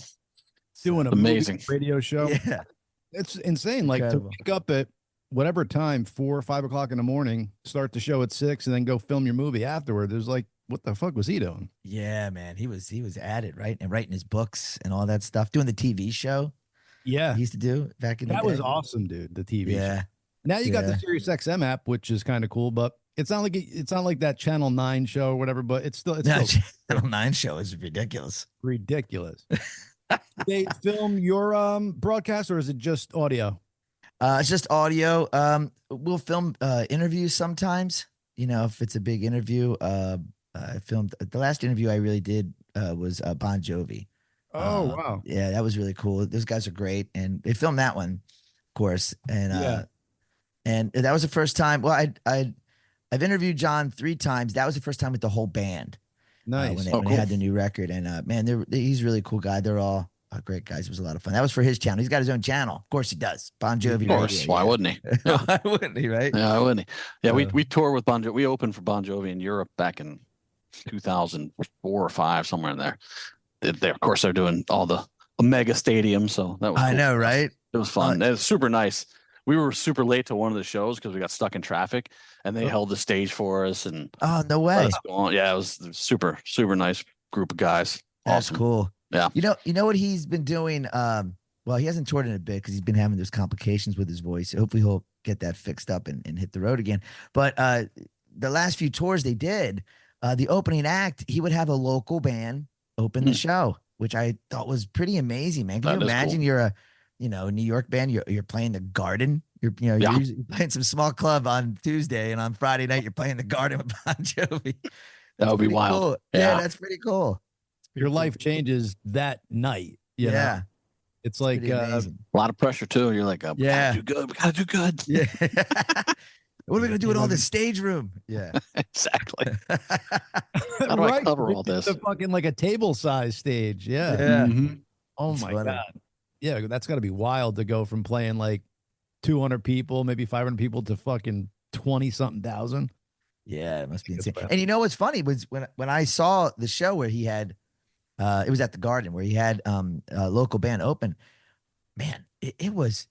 Doing an amazing radio show. Yeah. It's insane. Like to wake up at whatever time, 4 or 5 o'clock in the morning, start the show at 6, and then go film your movie afterward. There's like, what the fuck was he doing? Yeah, man. He was at it, right? And writing his books and all that stuff. Doing the TV show. Yeah. He used to do back in the day. That was awesome, dude. The TV show. Now you got the SiriusXM app, which is kind of cool, but It's not like that Channel 9 show or whatever, but it's still Channel 9 show is ridiculous. Ridiculous. They film your broadcast, or is it just audio? It's just audio. We'll film interviews sometimes. You know, if it's a big interview. I filmed the last interview I really did was Bon Jovi. Oh wow. Yeah, that was really cool. Those guys are great, and they filmed that one, of course. And and that was the first time. Well, I've interviewed John 3 times. That was the first time with the whole band. Nice. When they had the new record, and man, he's a really cool guy. They're all great guys. It was a lot of fun. That was for his channel. He's got his own channel. Of course he does. Bon Jovi. Of course. Radio, Why wouldn't he? Yeah. Why wouldn't he? Right? Yeah, why wouldn't he? Yeah, we toured with Bon Jovi. We opened for Bon Jovi in Europe back in 2004 or 5, somewhere in there. Of course, they're doing all the mega stadiums, so that was cool. I know, right? It was fun. It was super nice. We were super late to one of the shows because we got stuck in traffic, and they held the stage for us. And no way! Yeah, it was super nice group of guys. That's awesome. Cool. Yeah. You know what he's been doing? Well, he hasn't toured in a bit because he's been having those complications with his voice. Hopefully, he'll get that fixed up and hit the road again. But the last few tours they did, the opening act, he would have a local band open the show, which I thought was pretty amazing, man. Can you imagine cool. You're a New York band, you're playing the Garden. You're usually playing some small club on Tuesday, and on Friday night you're playing the Garden with Bon Jovi. That would be wild. Cool. Yeah, that's pretty cool. Your life changes that night. You know? It's like a lot of pressure too. You're like, we gotta do good. We gotta do good. Yeah. What are we gonna do in all this stage room? Yeah, exactly. How do I cover all this? It's fucking like a table size stage. Yeah. Mm-hmm. Oh my God. Yeah, that's got to be wild to go from playing like 200 people, maybe 500 people, to fucking 20-something thousand. Yeah, it must be insane. And you know what's funny was when I saw the show where he had, it was at the Garden where he had a local band open. Man, it was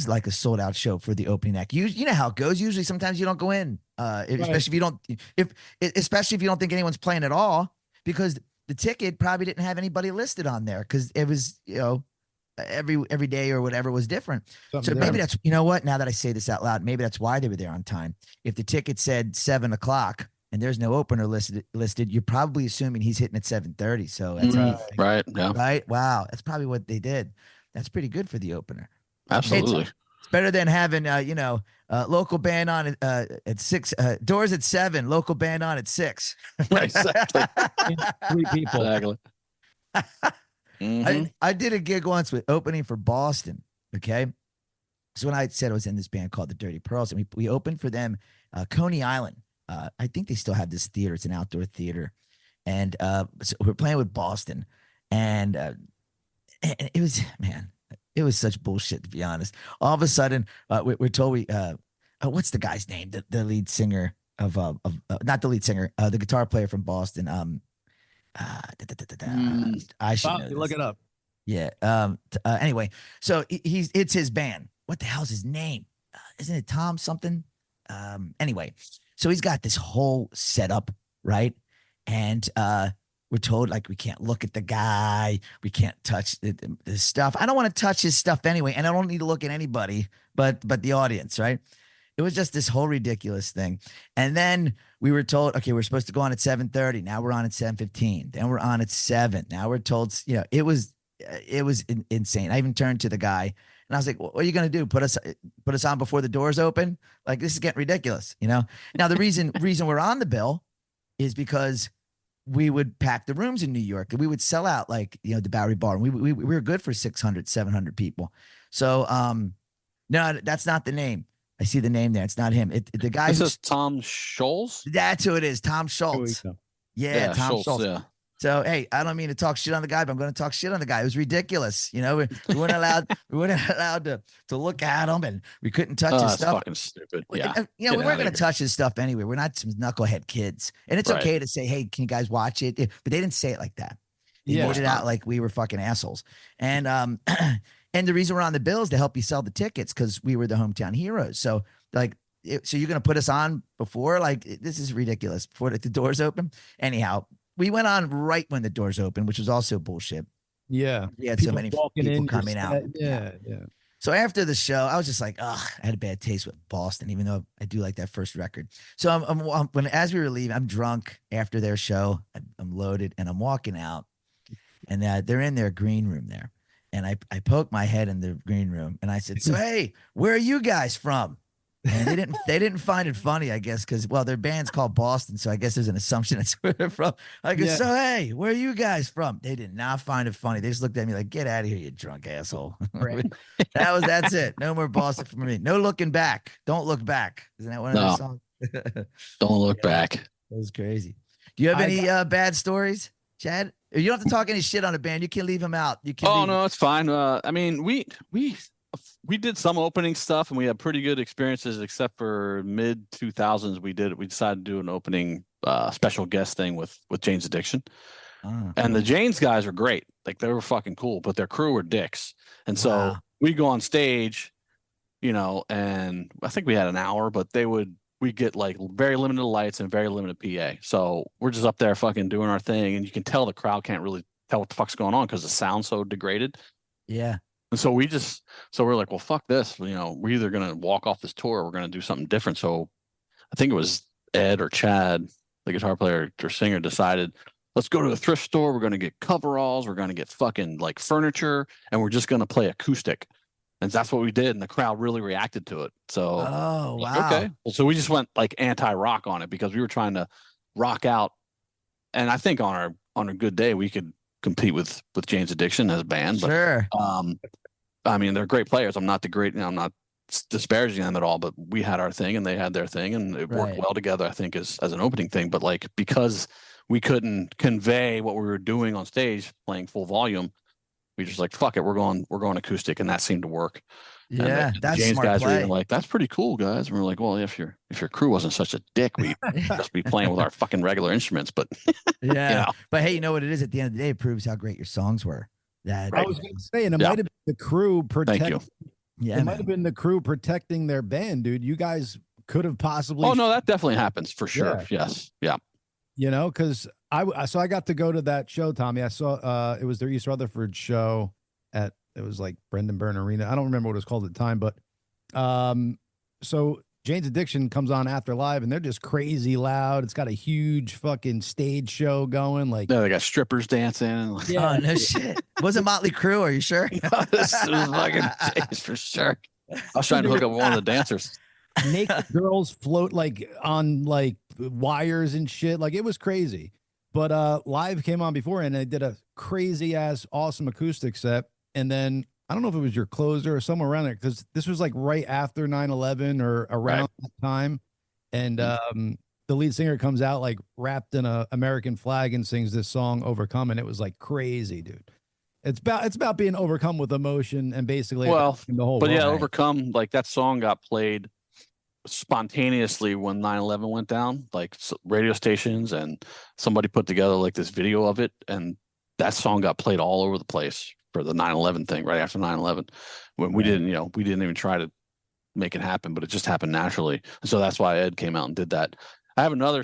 like a sold out show for the opening act. You know how it goes. Usually, sometimes you don't go in, especially if you don't think anyone's playing at all, because the ticket probably didn't have anybody listed on there because it was every day or whatever was different. Maybe that's, you know what, now that I say this out loud, maybe that's why they were there on time. If the ticket said 7:00 and there's no opener listed, you're probably assuming he's hitting at 7:30. So that's right. Yeah. Right. Wow. That's probably what they did. That's pretty good for the opener. Absolutely. It's better than having, local band on at 6, doors at 7, local band on at 6. Exactly. 3 people. Exactly. I did a gig once with opening for Boston. Okay. So when I said I was in this band called the Dirty Pearls, and we opened for them, Coney Island. I think they still have this theater. It's an outdoor theater. And so we're playing with Boston. And it was, man, it was such bullshit, to be honest. All of a sudden, we're told what's the guy's name? The lead singer of not the lead singer, the guitar player from Boston. I should know this. Look it up. Yeah. Anyway, so it's his band. What the hell's his name? Isn't it Tom something? Anyway, so he's got this whole setup, right? And we're told, like, we can't look at the guy, we can't touch the stuff. I don't want to touch his stuff anyway, and I don't need to look at anybody but the audience, right? It was just this whole ridiculous thing. And then we were told, okay, we're supposed to go on at 7:30. Now we're on at 7:15. Then we're on at 7. Now we're told, it was insane. I even turned to the guy and I was like, what are you going to do? Put us on before the doors open? Like, this is getting ridiculous, Now the reason we're on the bill is because we would pack the rooms in New York, and we would sell out, like, the Bowery Bar. And we were good for 600, 700 people. So, no, that's not the name. I see the name there. It's not him. The guy. This is Tom Schultz. That's who it is. Tom Schultz. Yeah, Tom Schultz. Yeah. So, hey, I don't mean to talk shit on the guy, but I'm going to talk shit on the guy. It was ridiculous. We weren't allowed. We weren't allowed to look at him, and we couldn't touch his stuff. Fucking stupid. Yeah. We weren't going to touch his stuff anyway. We're not some knucklehead kids, and it's okay to say, "Hey, can you guys watch it?" But they didn't say it like that. They made it out like we were fucking assholes. And and the reason we're on the bill is to help you sell the tickets, because we were the hometown heroes. So, like, so you're going to put us on before? Like, this is ridiculous. Before the doors open. Anyhow, we went on right when the doors opened, which was also bullshit. Yeah. We had so many people coming out. Yeah. So after the show, I was just like, ugh, I had a bad taste with Boston, even though I do like that first record. So as we were leaving, I'm drunk after their show. I'm loaded and I'm walking out, and they're in their green room there. And I poked my head in the green room and I said, so, hey, where are you guys from? And they didn't find it funny, I guess, because, well, their band's called Boston. So I guess there's an assumption that's where they're from. I go, so, hey, where are you guys from? They did not find it funny. They just looked at me like, get out of here, you drunk asshole. Right. That's it. No more Boston for me. No looking back. Don't look back. Isn't that one of those songs? Don't look back. That was crazy. Do you have any bad stories, Chad? You don't have to talk any shit on a band. You can leave them out. You can. No, it's fine. I mean, we did some opening stuff and we had pretty good experiences, except for mid 2000s. We decided to do an opening special guest thing with Jane's Addiction. And the Jane's guys were great. Like, they were fucking cool, but their crew were dicks. And so we go on stage, and I think we had an hour, but we get like very limited lights and very limited PA. So we're just up there fucking doing our thing. And you can tell the crowd can't really tell what the fuck's going on because the sound's so degraded. Yeah. And so we're like, well, fuck this. We're either going to walk off this tour or we're going to do something different. So I think it was Ed or Chad, the guitar player or singer, decided, let's go to the thrift store. We're going to get coveralls. We're going to get fucking like furniture, and we're just going to play acoustic. And that's what we did. And the crowd really reacted to it. So, wow. Okay. Well, so we just went like anti-rock on it because we were trying to rock out. And I think on a good day, we could compete with Jane's Addiction as a band. But, sure. I mean, they're great players. I'm not disparaging them at all, but we had our thing and they had their thing, and it worked well together, I think, as an opening thing. But like, because we couldn't convey what we were doing on stage playing full volume, we just like, fuck it, we're going acoustic, and that seemed to work. Yeah, and that's Jane's smart guys play. were like, that's pretty cool, guys. And we're like, well, if your crew wasn't such a dick, we'd just be playing with our fucking regular instruments. But yeah, but hey, you know what it is? At the end of the day, it proves how great your songs were. That I was going to say, and it might have been the crew protecting. Thank you. Yeah, it might have been the crew protecting their band, dude. You guys could have possibly. Oh no, that definitely happens for sure. Yeah. Yes, yeah. Because I got to go to that show, Tommy. I saw it was their East Rutherford show it was like Brendan Byrne Arena. I don't remember what it was called at the time, but so Jane's Addiction comes on after live, and they're just crazy loud. It's got a huge fucking stage show going. Like, yeah, they got strippers dancing. Yeah, oh, no shit. Was it Motley Crue? Are you sure? This was fucking Jane's for sure. I was trying to hook up one of the dancers. Naked girls float like on like wires and shit. Like, it was crazy. But live came on before, and they did a crazy ass awesome acoustic set. And then I don't know if it was your closer or somewhere around there, because this was like right after 9/11 or around that time. And the lead singer comes out like wrapped in a American flag and sings this song "Overcome," and it was like crazy, dude. It's about being overcome with emotion and basically the whole world. Yeah, Overcome, like that song got played spontaneously when 9/11 went down, like radio stations, and somebody put together like this video of it, and that song got played all over the place for the 9/11 thing right after 9/11, when we didn't even try to make it happen, but it just happened naturally. And so that's why Ed came out and did that. I have another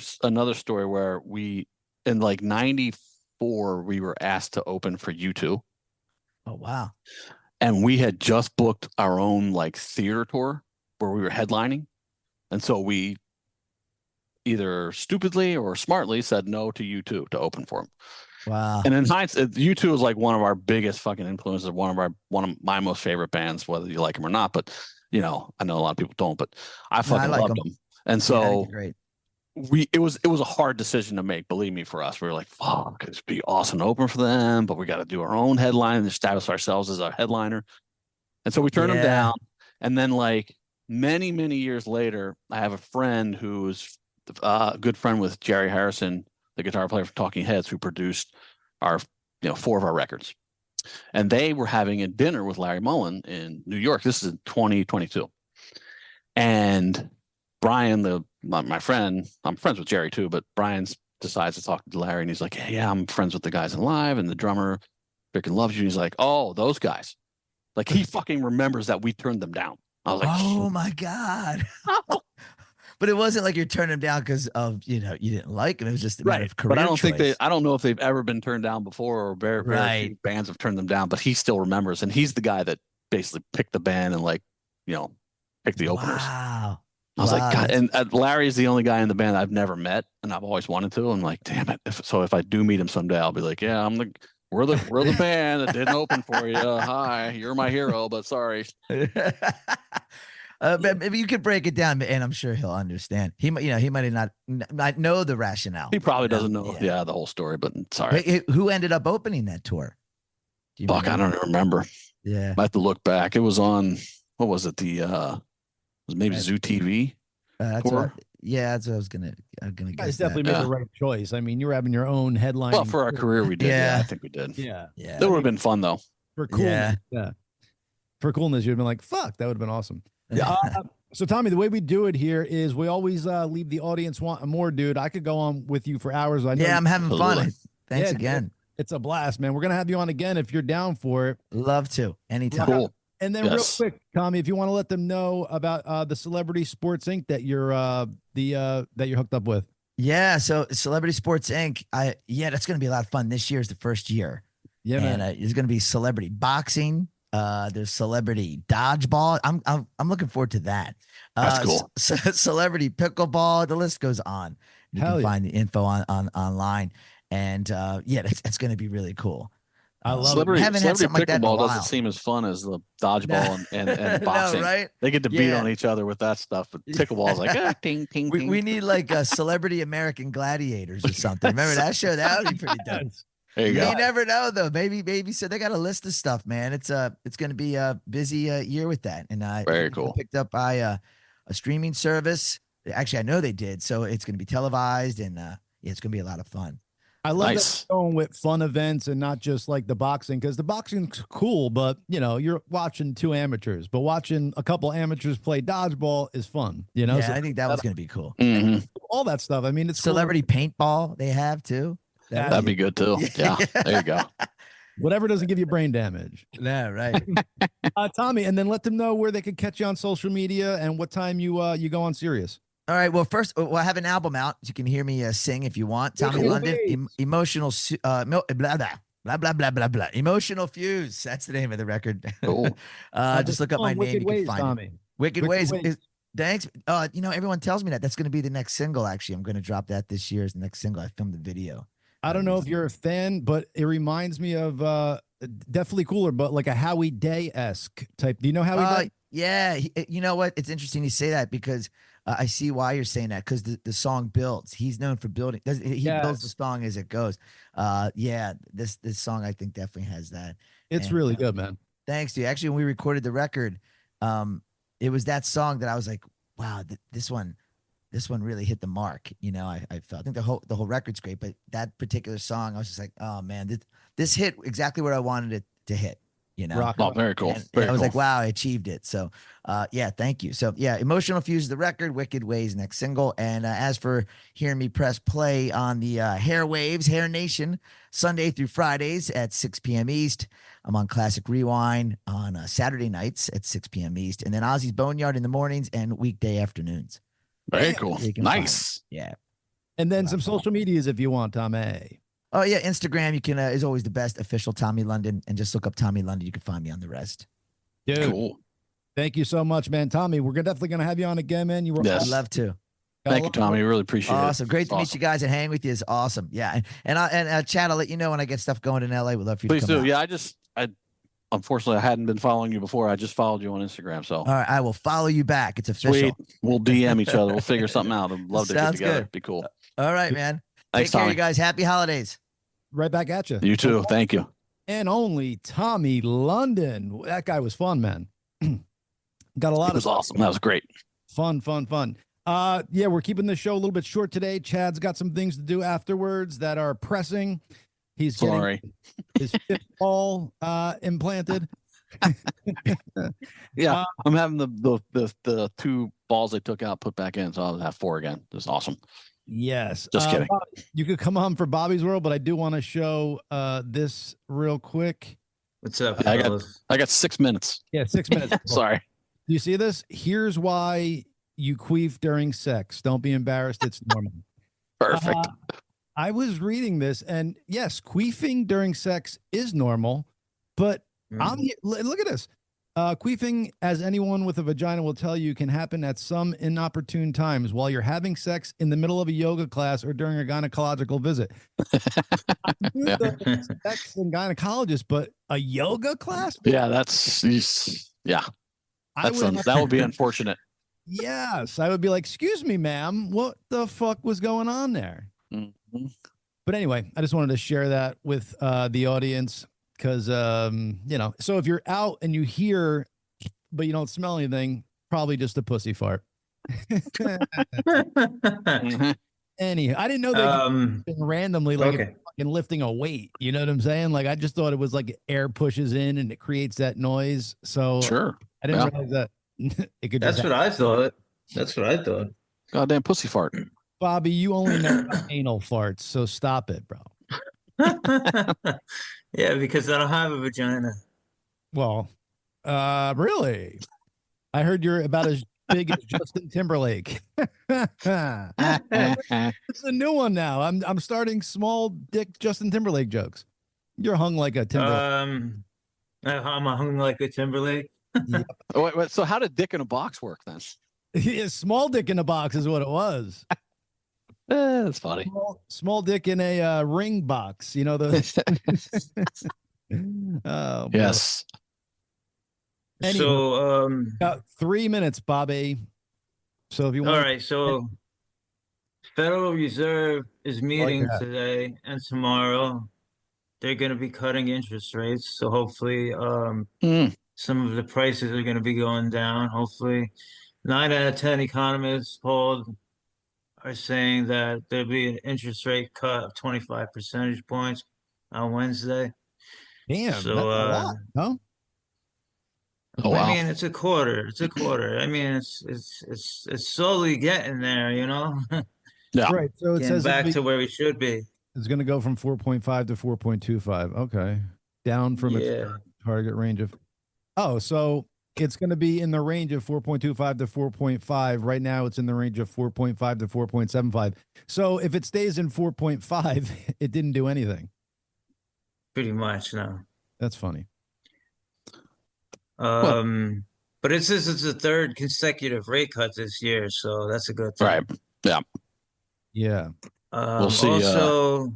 story where we, in like 94, we were asked to open for U2. Oh, wow. And we had just booked our own like theater tour where we were headlining. And so we either stupidly or smartly said no to U2 to open for them. Wow. And in hindsight, U2 is like one of our biggest fucking influences, one of my most favorite bands, whether you like them or not. But I know a lot of people don't, but I fucking loved them. And so it was a hard decision to make, believe me, for us. We were like, fuck, it'd be awesome to open for them, but we got to do our own headline and establish ourselves as our headliner. And so we turned them down. And then like many, many years later, I have a friend who's a good friend with Jerry Harrison, the guitar player for Talking Heads, who produced our 4 of our records. And they were having a dinner with Larry Mullen in New York. This is in 2022. And Brian, my friend, I'm friends with Jerry too, but Brian decides to talk to Larry, and he's like, hey, yeah, I'm friends with the guys in Live, and the drummer freaking loves you. And he's like, oh, those guys. Like, he fucking remembers that we turned them down. I was like, oh my God. But it wasn't like you're turning them down because of, you didn't like them. It was just a matter of career But I don't know if they've ever been turned down before, or very few bands have turned them down, but he still remembers. And he's the guy that basically pick the band and like, pick the openers. Wow. I was like, God, and Larry's the only guy in the band I've never met, and I've always wanted to. I'm like, damn it! If I do meet him someday, I'll be like, yeah, we're the band that didn't open for you. Hi, you're my hero, but sorry. Maybe you could break it down, and I'm sure he'll understand. He might not know the rationale. He probably doesn't know, the whole story, but sorry. Wait, who ended up opening that tour? Fuck, I don't remember. Yeah, I have to look back. It was on, what was it? Was maybe Zoo TV. that's what I was gonna guess. You guys definitely made the right choice. I mean, you were having your own headline. Well, for our career, we did. Yeah, I think we did. Yeah. That would have been fun though. For coolness, for coolness, you'd have been like, "Fuck, that would have been awesome." Yeah. So, Tommy, the way we do it here is we always leave the audience wanting more, dude. I could go on with you for hours. I know I'm having fun. Thanks again. It's a blast, man. We're gonna have you on again if you're down for it. Love to. Anytime. Cool. And then real quick, Tommy, if you want to let them know about the Celebrity Sports Inc. that you're that you're hooked up with. Yeah, so Celebrity Sports Inc. That's gonna be a lot of fun. This year is the first year. Yeah, man. And there's gonna be celebrity boxing. There's celebrity dodgeball. I'm looking forward to that. That's cool. Celebrity pickleball. The list goes on. You can find the info on online. And that's going to be really cool. I love it. Celebrity pickleball doesn't seem as fun as the dodgeball and boxing. No, right? They get to beat on each other with that stuff, but pickleball is like, ting, ting, ting. We need like a Celebrity American Gladiators or something. Remember that show? That would be pretty dope. There you go. You never know though. Maybe. So they got a list of stuff, man. It's going to be a busy year with that. And very cool. Picked up by a streaming service. Actually, I know they did. So it's going to be televised, and it's going to be a lot of fun. I love that going with fun events and not just like the boxing, because the boxing's cool, but you're watching two amateurs, but watching a couple amateurs play dodgeball is fun. Yeah, so I think that was going to be cool. Mm-hmm. All that stuff. I mean, it's celebrity paintball they have too. That'd be good too. Yeah, there you go. Whatever doesn't give you brain damage. Yeah, right. Tommy, and then let them know where they can catch you on social media and what time you go on Sirius. All right. Well, first, I have an album out. You can hear me sing if you want. Tommy London, Emotional, blah, blah, blah, blah, blah, blah. Emotional Fuse. That's the name of the record. Cool. Just look up my name. You can find Tommy. it. Wicked Ways. Thanks. Everyone tells me that. That's going to be the next single, actually. I'm going to drop that this year as the next single. I filmed the video. I don't know if you're a fan, but it reminds me of definitely cooler, but like a Howie Day-esque type. Do you know Howie Day? Yeah. You know what? It's interesting you say that because I see why you're saying that, because the song builds. He's known for building. He builds the song as it goes. This song I think definitely has that. It's really good, man. Thanks, dude. Actually, when we recorded the record, it was that song that I was like, wow, this one really hit the mark. I felt. I think the whole record's great, but that particular song, I was just like, oh man, this hit exactly what I wanted it to hit. Very cool. I was like, wow, I achieved it. So, thank you. So, Emotional Fuse is the record, Wicked Ways next single. And as for hearing me press play on the Hair Waves, Hair Nation, Sunday through Fridays at 6 p.m. East. I'm on Classic Rewind on Saturday nights at 6 p.m. East, and then Ozzy's Boneyard in the mornings and weekday afternoons. Very cool. Nice. Yeah. And then some social medias if you want, Tommy. Oh yeah, Instagram. You can is always the best, official Tommy London, and just look up Tommy London. You can find me on the rest. Dude, cool. Thank you so much, man. Tommy, we're definitely gonna have you on again, man. You were I'd love to. Thank you, Tommy. Really appreciate it. Awesome. Great to meet you guys and hang with you is awesome. Yeah, and Chad, I'll let you know when I get stuff going in LA. We'd love for you Please to come do. out. Yeah, I unfortunately I hadn't been following you before. I just followed you on Instagram. So all right, I will follow you back. It's official. Sweet. We'll DM each other. We'll figure something out. I'd love to get together. Good. Be cool. All right, man. Thanks, Take care, Tommy. you guys. Happy holidays. Right back at you. You too. Thank you. And only Tommy London. That guy was fun, man. Got a lot It was awesome. That was great. Fun. We're keeping the show a little bit short today. Chad's got some things to do afterwards that are pressing. He's getting his fifth ball implanted. Yeah, I'm having the two balls they took out put back in, so I'll have 4 again. It's awesome. Yes. Just kidding. You could come on for Bobby's World, but I do want to show this real quick. What's up, I fellas? got 6 minutes. Yeah, 6 minutes. Sorry. Do you see this? Here's why you queef during sex. Don't be embarrassed. It's normal. Perfect. I was reading this, and yes, queefing during sex is normal, but look at this. Queefing, as anyone with a vagina will tell you, can happen at some inopportune times while you're having sex, in the middle of a yoga class, or during a gynecological visit. Yeah. Sex and gynecologist, but a yoga class? Yeah, that would be unfortunate. Yes, I would be like, excuse me, ma'am, what the fuck was going on there? Mm-hmm. But anyway, I just wanted to share that with the audience because, so if you're out and you hear, but you don't smell anything, probably just a pussy fart. Anyhow, I didn't know that randomly, like fucking lifting a weight. You know what I'm saying? Like, I just thought it was like air pushes in and it creates that noise. So sure, I didn't realize that it could. That's what I thought. That's what I thought. Goddamn pussy fart. Bobby, you only know anal farts, so stop it, bro. Yeah, because I don't have a vagina. Well, really? I heard you're about as big as Justin Timberlake. It's a new one now. I'm starting small dick Justin Timberlake jokes. You're hung like a Timberlake. I'm hung like a Timberlake. Yep. Wait, so how did dick in a box work then? Yeah, small dick in a box is what it was. That's funny. Small dick in a ring box. You know those. Oh, yes. Anyway, So about 3 minutes, Bobby. So if you want, all right. So Federal Reserve is meeting today and tomorrow. They're going to be cutting interest rates. So hopefully, some of the prices are going to be going down. Hopefully, 9 out of 10 economists polled are saying that there'll be an interest rate cut of 25 percentage points on Wednesday. Damn, so, that's a lot, no? Oh, wow. I mean, it's a quarter. It's a quarter. I mean, it's slowly getting there, you know. Yeah. Right. So it Getting says back to where we should be. It's going to go from 4.5 to 4.25. Okay. Down from its target range of. Oh, so it's going to be in the range of 4.25 to 4.5. Right now, it's in the range of 4.5 to 4.75. So if it stays in 4.5, it didn't do anything. Pretty much, no. That's funny. But it says it's the third consecutive rate cut this year, so that's a good thing. Right. Yeah. Yeah. We'll see. Also,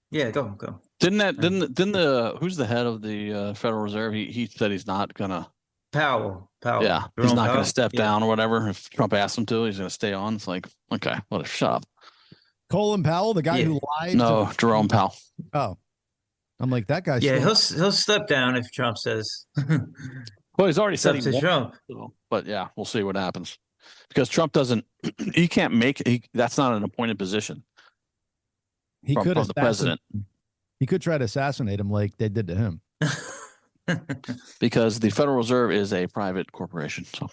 yeah, go. Didn't the who's the head of the Federal Reserve? He said he's not gonna. Powell. Yeah, he's not gonna step down or whatever. If Trump asks him to, he's gonna stay on. It's like, okay, well, shut up. Colin Powell, the guy who lied. No, Jerome Powell. Oh, I'm like that guy. Yeah, he'll step down if Trump says. Well, he's already said he won't. Trump. But yeah, we'll see what happens. Because Trump doesn't, he can't that's not an appointed position. He could from the president. He could try to assassinate him like they did to him. Because the Federal Reserve is a private corporation. So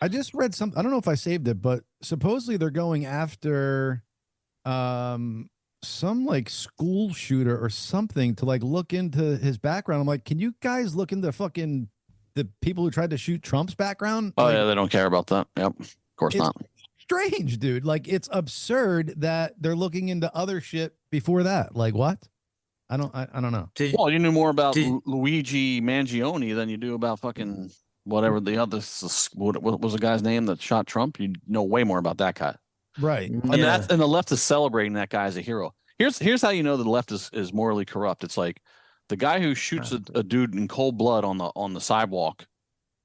I just read some, I don't know if I saved it, but supposedly they're going after some like school shooter or something to like look into his background. I'm like, can you guys look into fucking the people who tried to shoot Trump's background? Oh, like, yeah, they don't care about that. Yep. Of course not. Strange, dude. Like, it's absurd that they're looking into other shit before that. Like, what? I don't know. Well, you knew more about Luigi Mangione than you do about fucking whatever the other, what was the guy's name that shot Trump? You know way more about that guy. Right. And the left is celebrating that guy as a hero. Here's how you know the left is morally corrupt. It's like the guy who shoots a dude in cold blood on the sidewalk.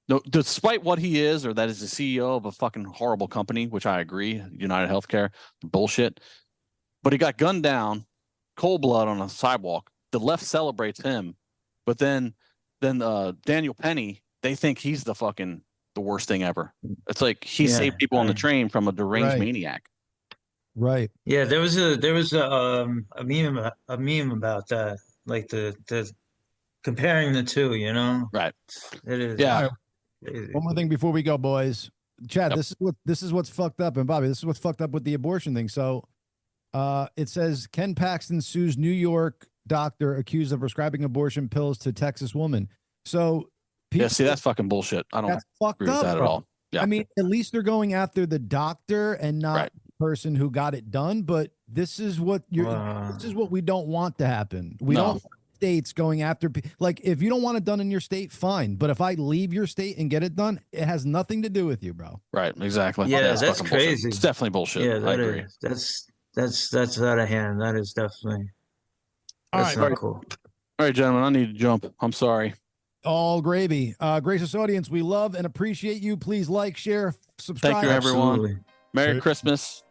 No, despite what he is, or that is the CEO of a fucking horrible company, which I agree, United Healthcare, bullshit. But he got gunned down, cold blood on a sidewalk. The left celebrates him, but then Daniel Penny, they think he's the worst thing ever. It's like he saved people on the train from a deranged maniac. Right. Yeah, there was a meme about that, like the comparing the two, you know. Right. It is. Yeah. One more thing before we go, boys. Chad, this is what's fucked up, and Bobby, this is what's fucked up with the abortion thing. So, it says Ken Paxton sues New York doctor accused of prescribing abortion pills to Texas woman. So, see, that's fucking bullshit. I don't agree with that at all. Yeah. I mean, at least they're going after the doctor and not the person who got it done. But this is what this is what we don't want to happen. We don't. states going after like if you don't want it done in your state, fine. But if I leave your state and get it done, it has nothing to do with you, bro. Right, exactly. Yeah, that's fucking bullshit. crazy. It's definitely bullshit. Yeah, I agree. That's out of hand. That is definitely that's not cool. All right, gentlemen, I need to jump. I'm sorry. All gravy. Gracious audience, we love and appreciate you. Please like, share, subscribe. Thank you, everyone. Absolutely. Merry Christmas.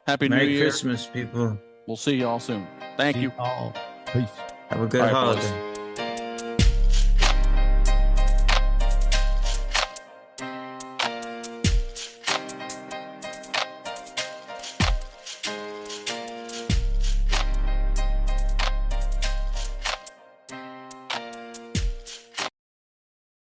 Happy New Year. Merry Christmas, people. We'll see you all soon. Thank you. All. Peace. Have a good holiday.